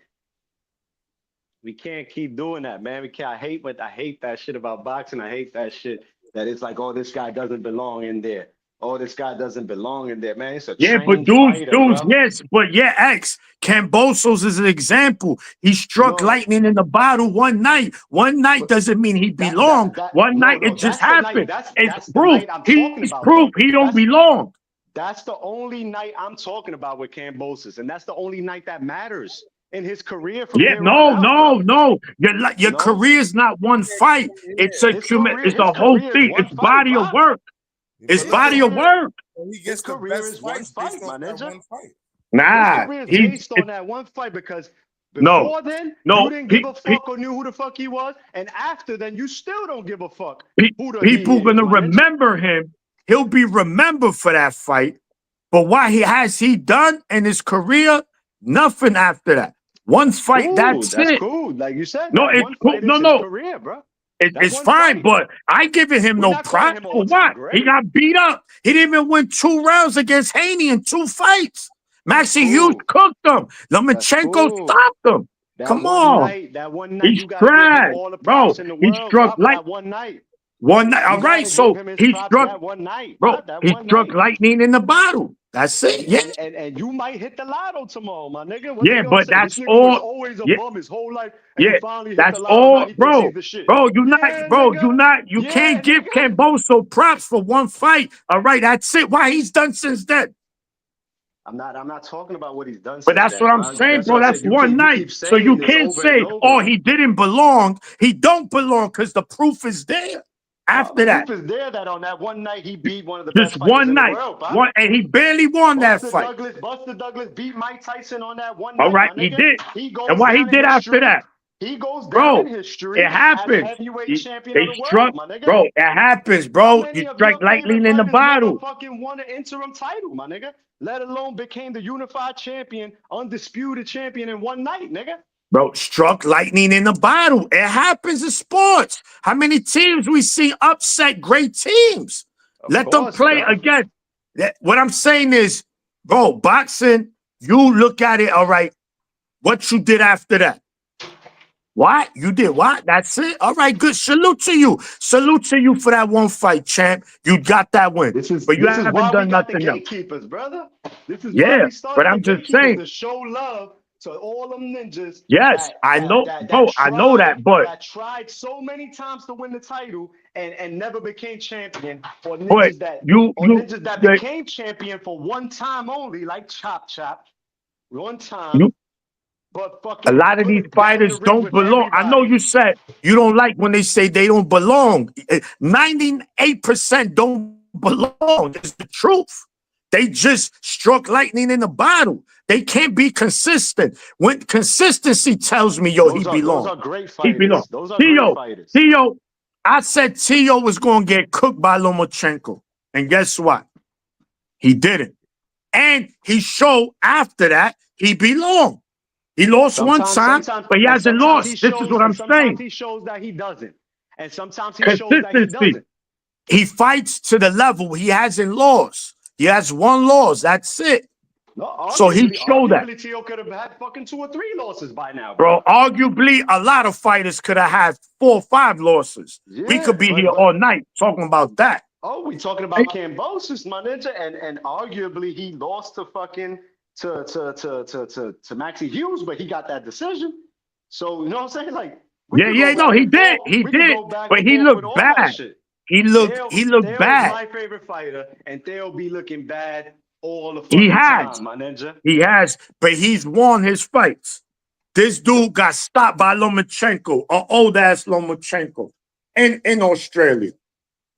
we can't keep doing that, man. We can't. I hate that shit about boxing. I hate that shit that it's like, oh, this guy doesn't belong in there. Oh, this guy doesn't belong in there, man. It's a Yeah, but trained fighter, bro. yes, but yeah, X Cambosos is an example. He struck No. lightning in the bottle one night. One night But doesn't mean he belonged. One night it just that's the night. happened. That's It's the proof. night I'm talking He's about. proof Though. he don't belong. That's the only night I'm talking about with Cambosos, and that's the only night that matters in his career from Yeah, here on out, bro. Your No. career is not one fight. It's a His career whole is thing. one It's fight, body bro. of work. It's But body of work. He gets the career best is one fights fight, based my on that ninja. one fight. His Nah, career is based on that one fight because No. before then No. you didn't give a fuck or knew who the fuck he was, and after then you still don't give a fuck who the people he is, gonna my ninja. remember him. He'll be remembered for that fight. But what has he done in his career? Nothing after that. One fight, Cool, that's it. cool. Like you said, No, that it's one cool. fight No, is no. his career, bro. It's one fine, fight. but I giving him We're no not calling props him for all-time what? great. He got beat up. He didn't even win 2 rounds against Haney in 2 fights. Maxie Hughes cooked him. Lomachenko cool. stopped him. Come on. That one night, He's you gotta give him trash, all the bro. props in the He world, struck bro, for like that one night. one night. All You right, gotta so give him his he props struck, that one night, bro. that He one struck night. lightning in the bottle. That's it. Yeah. And you might hit the lotto tomorrow, my nigga. What Yeah, they gonna but say? that's This nigga was all. always a Yeah, bum his whole life, and yeah, he finally hit that's the lotto. Now all, he thinks bro. he's the shit. Bro, you Yeah, can't give Camboso props for one fight. All right, that's it. Why he's done since then. I'm not talking about what he's done. But that's what I'm saying, bro. That's one night. So you can't say, oh, he didn't belong. He don't belong because the proof is there. After that, proof is there that on that one night he beat one of the just best fighters one in night, the world, bro. and he barely won that fight. Buster Douglas beat Mike Tyson on that one All night, right, my he nigga. did. He goes And what he down did in after history. that, He goes down bro, in history it happens. as heavyweight champion They of the struck, world, my nigga. bro. It happens, How bro. many You of strike your lightning favorite in the fighters never bottle. fucking won an interim title, my nigga? Let alone became the unified champion, undisputed champion in one night, nigga. Bro, struck lightning in the bottle. It happens in sports. How many teams we see upset great teams? Let them play again. What I'm saying is, bro, boxing, you look at it, all right, what you did after that. What? You did what? That's it? All right, good. Salute to you. Salute to you for that one fight, champ. You got that win. But you haven't done nothing else. Gatekeepers, brother. This is Yeah, why we started but I'm the just gatekeepers saying. to show love to all them ninjas Yes, I know, bro. I know that, but that tried so many times to win the title and never became champion, or boy, ninjas that the- became champion for one time only, like Chop Chop, one time, you but a fucking lot of these got in the fighters ring don't with belong. I know everybody. you said you don't like when they say they don't belong. 98% don't belong. It's the truth. They just struck lightning in the bottle. They can't be consistent. When consistency tells me, yo, he Those belongs. are great He belongs. fighters. Those are great fighters. Tio, I said Tio was going to get cooked by Lomachenko. And guess what? He didn't. And he showed after that he belonged. He lost one time, but he hasn't lost. This is what I'm Sometimes saying. he shows that he doesn't, and sometimes he shows that he Consistency. doesn't. He fights to the level he hasn't lost. He has one loss. That's it. No, So he showed that. arguably, Tio could have had fucking 2 or 3 losses by now, Bro, bro. arguably, a lot of fighters could have had 4 or 5 losses. We Yeah, could be here all night talking about that. oh, we talking about Cambosis, my ninja, and arguably he lost to fucking to Maxie Hughes, but he got that decision. So you know what I'm saying? Like, we could go No, back he and did. forth. He We could did. go back But and he forth with looked all that bad. shit. He looked Theo bad. is my favorite fighter, and Theo be looking bad all the He fucking has. time, my ninja. He has, but he's won his fights. This dude got stopped by Lomachenko, an old ass Lomachenko, in Australia.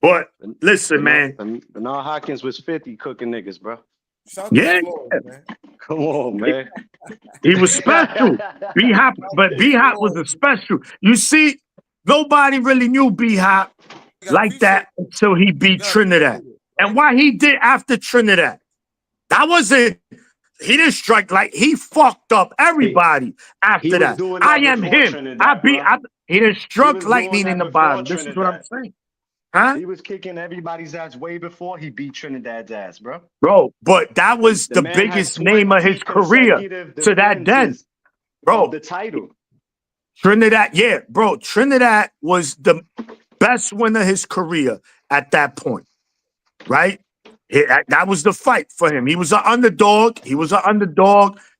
But listen, man. Bernard Hopkins was 50 cooking niggas, bro. Yeah, man. Come on, man. he was special. B-Hop, but B-Hop was a special. You see, nobody really knew B-Hop like that until he beat Trinidad. And why he did after Trinidad, that wasn't, he didn't strike like, he fucked up everybody after that. I am him. Trinidad, he didn't struck lightning in the bottom. This is what I'm saying. Huh? He was kicking everybody's ass way before he beat Trinidad's ass, bro. Bro, but that was the man biggest had name of 20 his career consecutive to that den. defenses Bro, of the title. Trinidad, yeah, bro. Trinidad was the best winner of his career at that point, right? That was the fight for him. He was an underdog.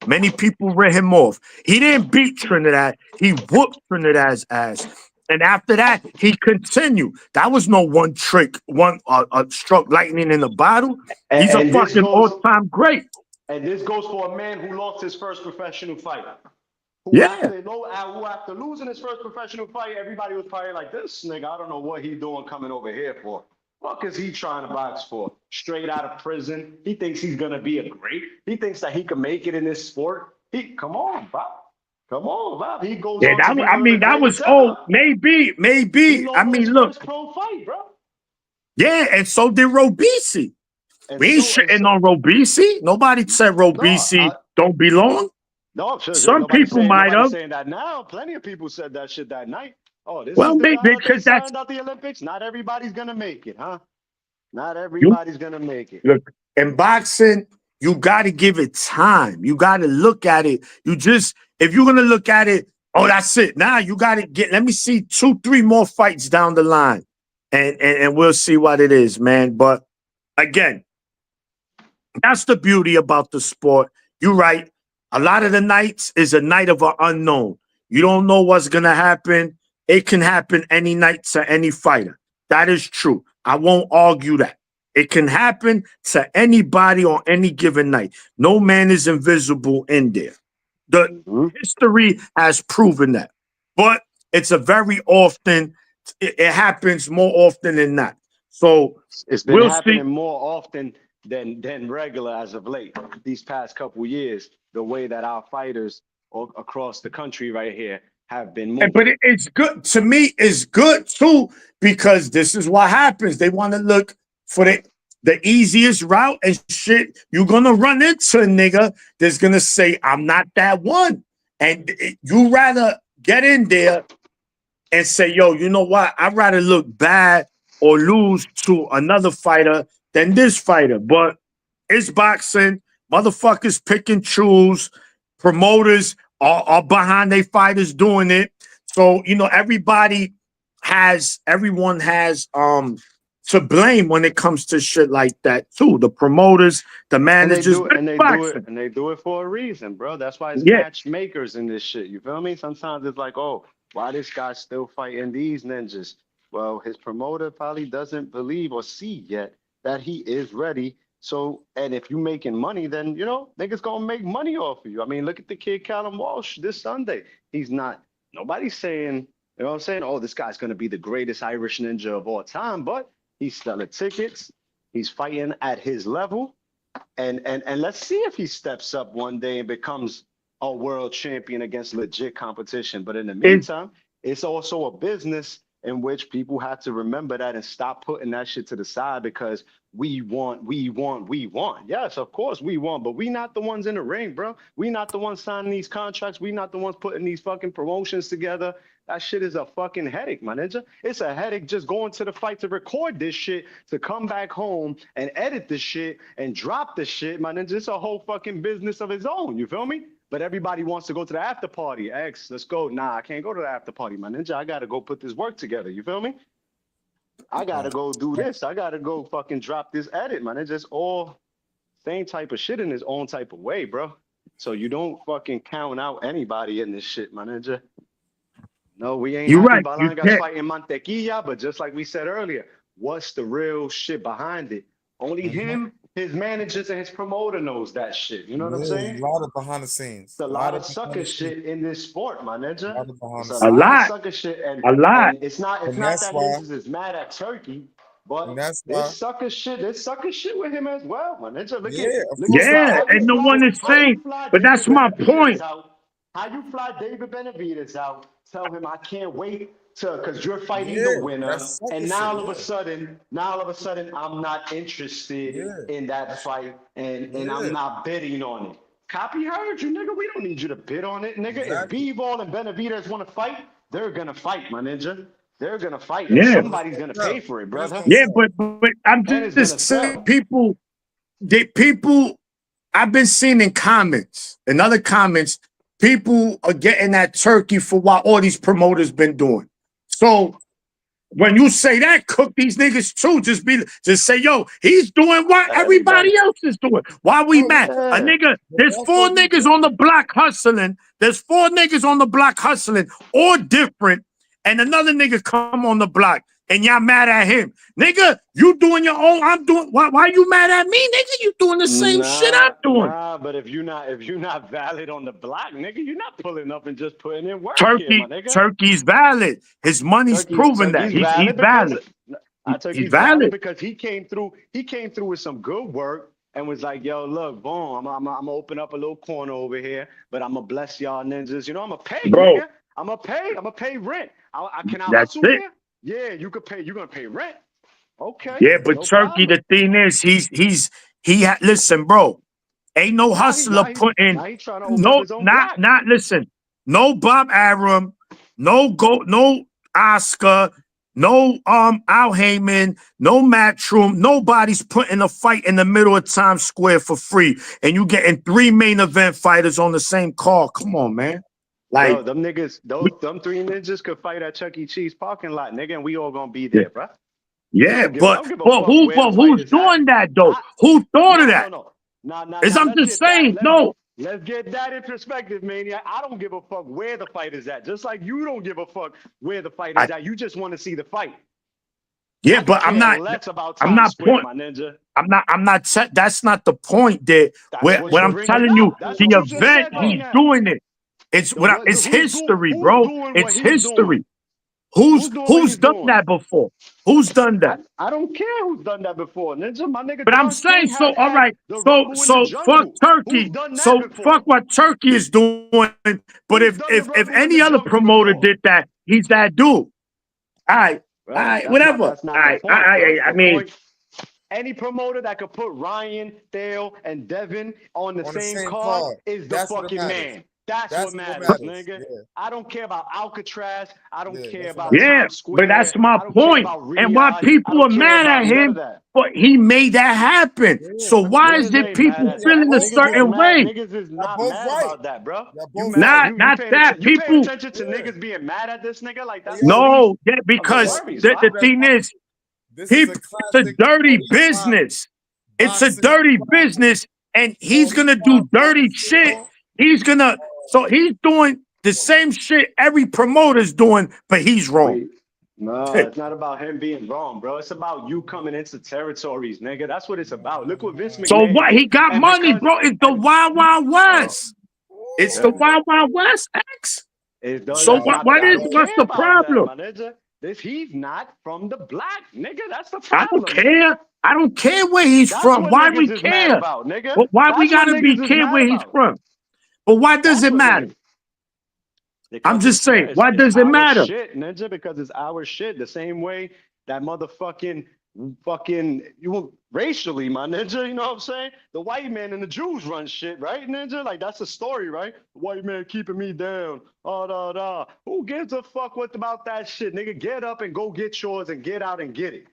Many people read him off. He didn't beat Trinidad. He whooped Trinidad's ass. And after that, he continued. That was no one trick, struck lightning in the bottle. He's a fucking all-time great. And this goes for a man who lost his first professional fight. Who after losing his first professional fight, everybody was probably like, this nigga, I don't know what he doing coming over here for. Fuck is he trying to box for? Straight out of prison. He thinks he's gonna be a great. He thinks that he can make it in this sport. Come on, Bob. Come on, Bob. He goes on to be that was maybe. I mean, look. First pro fight, bro. Yeah, and so did Robisi. We ain't shitting on Robisi. Nobody said Robisi don't belong. No, sure. Some people might have. Saying that now. Plenty of people said that shit that night. Oh, this well, is the maybe guy because that that's out the Olympics. Not everybody's gonna make it, huh? Not everybody's gonna make it. Look, in boxing, you got to give it time. You got to look at it. If you're gonna look at it, oh, that's it. Now you got to get. Let me see 2-3 more fights down the line, and we'll see what it is, man. But again, that's the beauty about the sport. You're right. A lot of the nights is a night of an unknown. You don't know what's gonna happen. It can happen any night to any fighter. That is true. I won't argue that. It can happen to anybody on any given night. No man is invisible in there. The history has proven that. But it's a very often, it happens more often than not. So it's been happening more often than regular as of late. These past couple years, the way that our fighters across the country right here have been moving. But it's good to me. It's good too because this is what happens. They want to look for the easiest route and shit. You're gonna run into a nigga that's gonna say, "I'm not that one," and you rather get in there and say, "Yo, you know what? I'd rather look bad or lose to another fighter than this fighter." But it's boxing. Motherfuckers pick and choose. Promoters are behind their fighters doing it. So, everyone has to blame when it comes to shit like that too. The promoters, the And they managers, do it, and they do it, boxing. and they do it for a reason, bro. That's why it's Yeah, matchmakers in this shit. You feel me? Sometimes it's like, oh, why this guy still fighting these ninjas? Well, his promoter probably doesn't believe or see yet that he is ready. So, and if you making money, then you know niggas gonna make money off of you. I mean, look at the kid Callum Walsh this Sunday. He's not. Nobody's saying, you know what I'm saying? Oh, this guy's gonna be the greatest Irish ninja of all time, but he's selling tickets. He's fighting at his level and let's see if he steps up one day and becomes a world champion against legit competition. But in the it, meantime, it's also a business in which people have to remember that and stop putting that shit to the side because we want, we want, we want. Yes, of course we want, but we not the ones in the ring, bro. We not the ones signing these contracts. We not the ones putting these fucking promotions together. That shit is a fucking headache, my ninja. It's a headache just going to the fight to record this shit, to come back home and edit this shit and drop this shit, my ninja. It's a whole fucking business of its own. You feel me? But everybody wants to go to the after party. X, let's go. Nah, I can't go to the after party, my ninja. I gotta go put this work together. You feel me? I gotta go do this. I gotta go fucking drop this edit, man. It's just all same type of shit in its own type of way, bro. So you don't fucking count out anybody in this shit, my ninja. No, we ain't you're having right. You Balangas can't. fighting Mantequilla, but just like we said earlier, what's the real shit behind it? Only him, his managers, and his promoter knows that shit. You know what I'm There's saying? a lot of behind the scenes. It's a lot of behind sucker the scenes. shit in this sport, my A ninja. lot of behind It's the a A scenes. lot of lot, sucker shit, a lot. and it's And not that's that why, ninjas is mad at Turkey, and but that's why, there's sucker shit with him as well, my ninja. yeah, of Look at course it Yeah, is. and no one is how you saying. fly But David that's my Benavidez point. out. How you fly David Benavidez out? Tell him I can't wait to because you're fighting the Yeah, winner, that's sucker and shit. now all of a sudden, I'm not interested Yeah, in that that's fight, and yeah, I'm not bidding on it. Copy heard you, nigga. We don't need you to bid on it, nigga. If exactly. B-Ball and Benavidez want to fight, they're gonna fight, my ninja. They're gonna fight, and Yeah, And it's somebody's gonna gonna pay sell. for it, And it's brother. gonna yeah, sell. but I'm And it's just gonna saying, sell. people. I've been seeing in comments, in other comments, people are getting that turkey for what all these promoters been doing. So when you say that, cook these niggas too. Just say, yo, he's doing what Everybody, everybody else is doing. Why we Oh mad? yeah, A yeah. nigga, but there's four also these niggas on the niggas, block hustling. There's four niggas on the block hustling, all different, and another nigga come on the block and y'all mad at him. Nigga, you doing your own, I'm doing why you mad at me, nigga? You doing the same shit I'm doing. But if you're not valid on the block, nigga, you're not pulling up and just putting in work here, my Turkey, nigga. Turkey's valid. His money's proven that. Turkey's He's valid because valid. He's Turkey's valid valid. because he came through. He came through with some good work and was like, "Yo, look, boom, I'm gonna open up a little corner over here, but I'm gonna bless y'all ninjas. You know, I'm gonna pay, Bro, nigga. I'm gonna pay rent. Can I that's hustle it. here? Yeah, you could pay. You're gonna pay rent. Okay, Yeah, but no Turkey, problem. the thing is, listen, bro, ain't no hustler putting, Now he trying to open up no, his own block. listen, no Bob Arum, no Oscar, no Al Heyman, no Matchroom, nobody's putting a fight in the middle of Times Square for free, and you getting three main event fighters on the same card. Come on, man. Bro, Like, them niggas, we- them three ninjas could fight at Chuck E. Cheese parking lot, nigga, and we all gonna be yeah, there, bro. yeah, I but don't give a but fuck who where the but fight who's is at. doing that though? I Who thought of no, no, that? no. Is Now I'm let's just get that. saying, no. Let's get that in perspective, Maniac. I don't give a fuck where the fight is at. Just like you don't give a fuck where the fight is at. You just want to see the fight. Yeah, I could but care less about I'm Times not Square, point. my ninja. That's not the point there. That's Where what when you I'm bringing telling you out. That's the what you just event, said right he's now. doing it. It's history, Who's bro. doing what It's he's doing? history. Who's doing what Who's he's done doing? that before? Who's done that? I don't care who's done that before, ninja. My nigga But I'm Don saying, King so all had right, the Rumble in the so fuck Jungle. Who's Turkey. done that So fuck before? what Turkey is doing. But Who's if done the if Rumble in the any other Jungle promoter before? did that, he's that dude. All Bro, right, whatever. that's not the point, bro. I mean, Any promoter that could put Ryan, Dale, and Devin on the on the same same card card. is the That's what it fucking matters. man. That's what That's what matters, matters. nigga. Yeah, I don't care about Alcatraz. I don't yeah, care that's what about matters. yeah, Times but that's Square. my I don't care point. about And why Riyadh. I people don't are care mad about at none of him, that. but he made that happen. Yeah, So why is Niggas it ain't mad people at y'all that. feeling a both Niggas is certain right. mad. way? Niggas is Y'all not both mad right. about that, bro. Y'all You both mad? right. Not that You paying people. attention to Yeah. niggas being mad at this nigga? Like Hey, that's the yo, least No, of the because y'all worries, the bro. remember that thing time? is, This He, is a it's a classic dirty 45 business. It's a boxing dirty classic. business, and he's gonna 45 do dirty boxing shit. film. He's gonna. So he's doing the same shit every promoter's doing, but he's wrong. Wait, no, it's not about him being wrong, bro. It's about you coming into territories, nigga. That's what it's about. Look what Vince So McMahon what? did. He got And money, because bro. It's the and Wild Wild oh, West. It's the Wild Wild West, X. it does So that's what? not What I is? don't What's care the about that, problem? my nigga. This he's not from the black, nigga. That's the I don't problem, care. nigga. I don't care where he's That's from. what Why niggas we is mad care? about, nigga. Why we That's what gotta be niggas is care mad where he's about. from? But why does That's it what matter? niggas. I'm Because just saying. Why it's does it our matter? shit, ninja. Because it's our shit. The same way that motherfucking fucking you racially, my ninja. You know what I'm saying? The white man and the Jews run shit, right, ninja? Like that's a story, right? The white man keeping me down. Oh, da da. Who gives a fuck what about that shit, nigga? Get up and go get yours and get out and get it.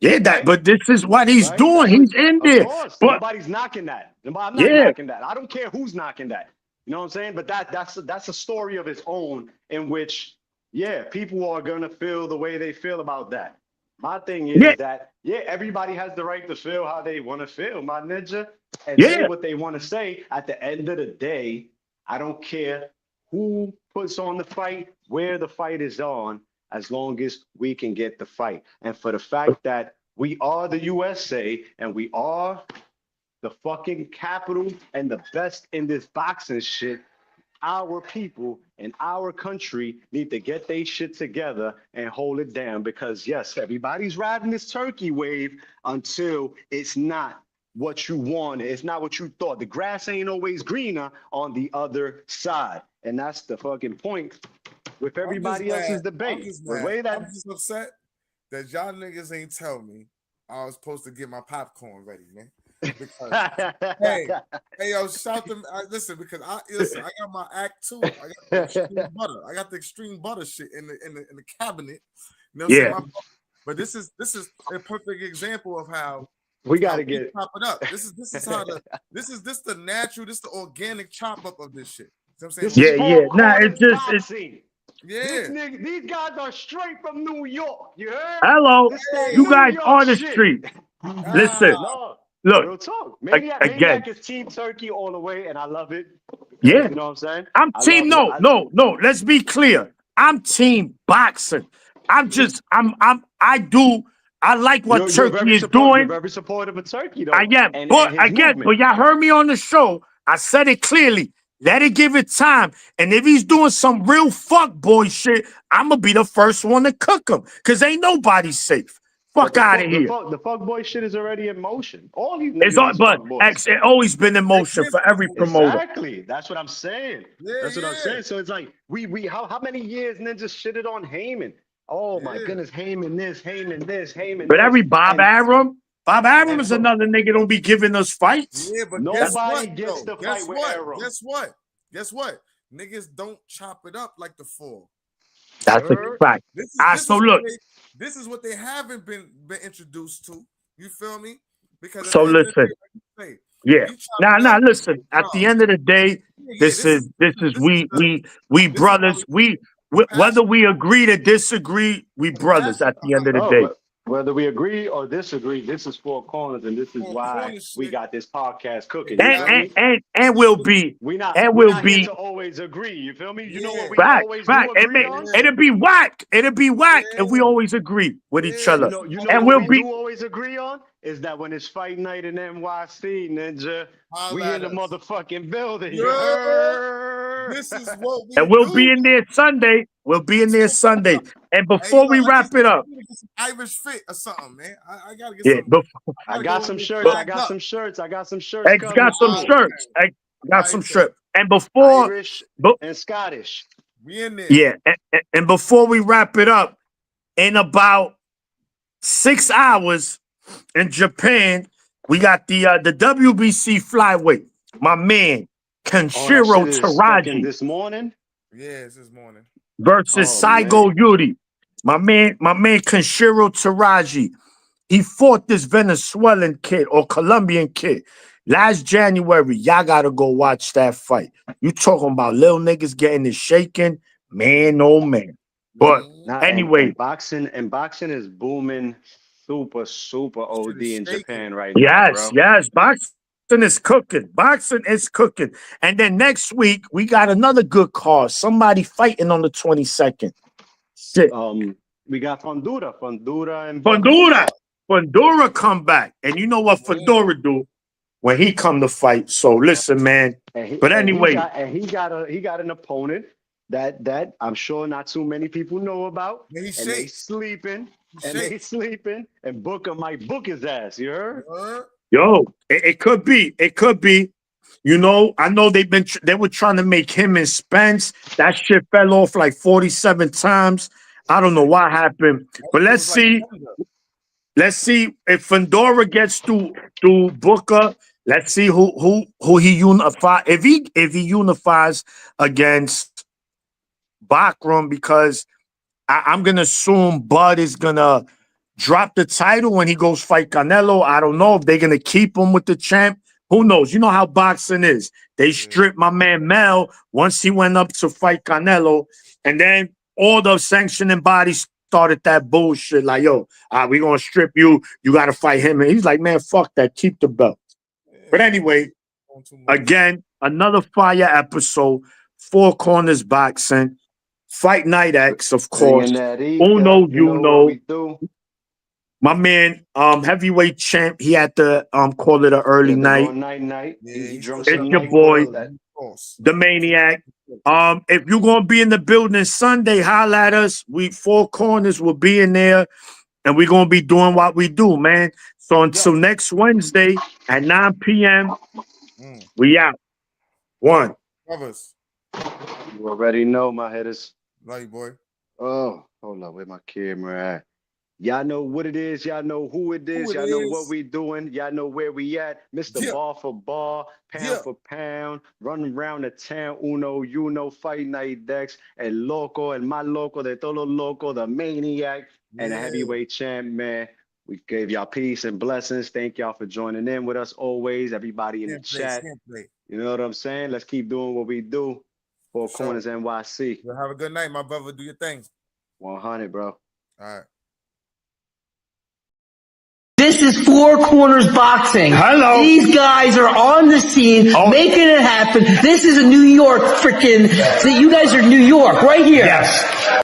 Yeah, that. Right? But this is what he's Right? doing. That's what. He's in Of there. course, But nobody's knocking that. I'm not yeah, knocking that. I don't care who's knocking that. You know what I'm saying? But that's a story of its own in which, yeah, people are gonna feel the way they feel about that. My thing yeah, is that yeah, everybody has the right to feel how they want to feel, my ninja, and say yeah, what they want to say. At the end of the day, I don't care who puts on the fight, where the fight is on, as long as we can get the fight. And for the fact that we are the USA and we are the fucking capital and the best in this boxing shit, our people in our country need to get their shit together and hold it down because yes, everybody's riding this turkey wave until it's not what you wanted. It's not what you thought. The grass ain't always greener on the other side. And that's the fucking point with I'm just everybody else's mad. I'm debate. just The mad. way I'm that just upset that y'all niggas ain't tell me I was supposed to get my popcorn ready, man. Because hey, yo, shout them. Listen, because I got my Act 2. I got the extreme butter. I got the extreme butter shit in the cabinet. You know what I'm yeah, saying? But this is a perfect example of how we got how to we get. chop it up. This is how this the natural, this the organic chop up of this shit. You know what I'm saying? This is yeah, yeah. four Nah, it's corners just it's boxing. This Yeah. nigga, these guys are straight from New York. You heard? hello. This that You New guys York on the shit. street. Listen, Ah, No, look real talk. Maniac, again. Maniac is Team Turkey all the way, and I love it because Yeah, you know what I'm saying. I'm I team. love it. No. Let's be clear. I'm team boxing. I do. I like what You're Turkey very is support. You're doing. very supportive of Turkey I though, am. and But his again, movement. but y'all heard me on the show. I said it clearly. Let it give it time. And if he's doing some real fuck boy shit, I'm gonna be the first one to cook him. Cause ain't nobody safe. But Fuck out of here. the fuck boy shit is already in motion. All these It's niggas all, is but fuck boys. X, it always been in they motion been for in every motion. promoter. Exactly. That's what I'm saying. Yeah, That's what I'm yeah, saying. So it's like we how many years Ninja shitted on Heyman? Oh my yeah. goodness, Heyman this, Heyman this, Heyman But this, every Bob Arum and is another nigga don't be giving us fights. Yeah, but guess nobody what, gets though? to Guess fight with what? Arum. Guess what? Guess what? Niggas don't chop it up like the four. That's a Heard? fact. So look. This is what they haven't been introduced to. You feel me? Because at So the end of the listen. day, like you say, Yeah. we chop it Nah. up. Listen. At the end of the day, Yeah, this is we this is why brothers. We the whether passion, we agree to disagree, we the brothers. passion At the end of the Oh, day. but whether we agree or disagree, this is Four Corners, and this is for why corner we shit. got this podcast cooking. You And feel Exactly. and me? and This and is will what, be We not and we're will not here be to always agree. You feel me? You know yeah, what we fact. always do Fact. agree on? yeah, It'll be whack. It'll be whack if we yeah, always agree with each yeah. other. This is You why know we And what we'll we always be do always agree on is that when it's fight night in NYC, Ninja, we holla in at the us. motherfucking building. You Yeah, heard? this is what we and we'll do. be in there Sunday. We'll be in there Sunday. And Hey, yo, before we wrap it up, I gotta get some Irish fit or something, man. I gotta get yeah, some. I I gotta go got and some get shirts. I flagged got up. some shirts. I got some shirts X coming got some soon. shirts. X got some Right, shirts. And before, Irish but and Scottish. we in there. yeah, and before we wrap it up, in about 6 hours in Japan, we got the WBC flyweight. My man Oh, that Kenshiro shit is fucking Taraji this morning. Yeah, it's this morning. versus Oh Saigo man. Yuri. My man Kenshiro Taraji. He fought this Venezuelan kid or Colombian kid last January. Y'all gotta go watch that fight. You talking about little niggas getting it shaken, man, oh man. But Man. Nah, anyway, and boxing is booming super, super OD Shit is in shaking. Japan right now, bro. Yes. Boxing is cooking. Boxing is cooking. And then next week, we got another good card. Somebody fighting on the 22nd. Shit. We got Fondura and Fondura come back. And you know what Fondura do when he come to fight. So listen, man. But anyway. He got an opponent that I'm sure not too many people know about. And they sleeping. And Booker might book his ass. You heard? Yo, it could be. It could be. You know, I know they were trying to make him and Spence. That shit fell off like 47 times. I don't know what happened. But let's see. Let's see if Fondura gets through Booker. Let's see who he unifies. If he unifies against Bakram, because I'm gonna assume Bud is gonna drop the title when he goes fight Canelo. I don't know if they're gonna keep him with the champ. Who knows? You know how boxing is. They stripped my man Mel once he went up to fight Canelo, and then all the sanctioning bodies started that bullshit. Like, yo, we gonna strip you. You gotta fight him. And he's like, man, fuck that. Keep the belt. But anyway, again, another fire episode. Four Corners Boxing. Fight Night X, of course. UnoYouKno. My man, heavyweight champ, he had to call it an early night. It's your boy, the Maniac. If you're gonna be in the building Sunday, holla at us. We Four Corners will be in there, and we're gonna be doing what we do, man. So until next Wednesday at 9 p.m., we out. One. Brothers. You already know, my headers. Love you, boy. Oh, hold on, where my camera at? Y'all know what it is. Y'all know who it is. Y'all know what we doing. Y'all know where we at. Mr. Bar for bar, pound for pound, running around the town. UnoYouKno, Fight Night Dex, El Loco, El Mal Loco, de Todo Loco, the Maniac, and the heavyweight champ, man. We gave y'all peace and blessings. Thank y'all for joining in with us always. Everybody in the chat. You know what I'm saying? Let's keep doing what we do. Four Corners NYC. Well, have a good night, my brother. Do your thing. 100, bro. All right. This is Four Corners Boxing. Hello. These guys are on the scene, making it happen. This is a New York freaking. You guys are New York, right here. Yes.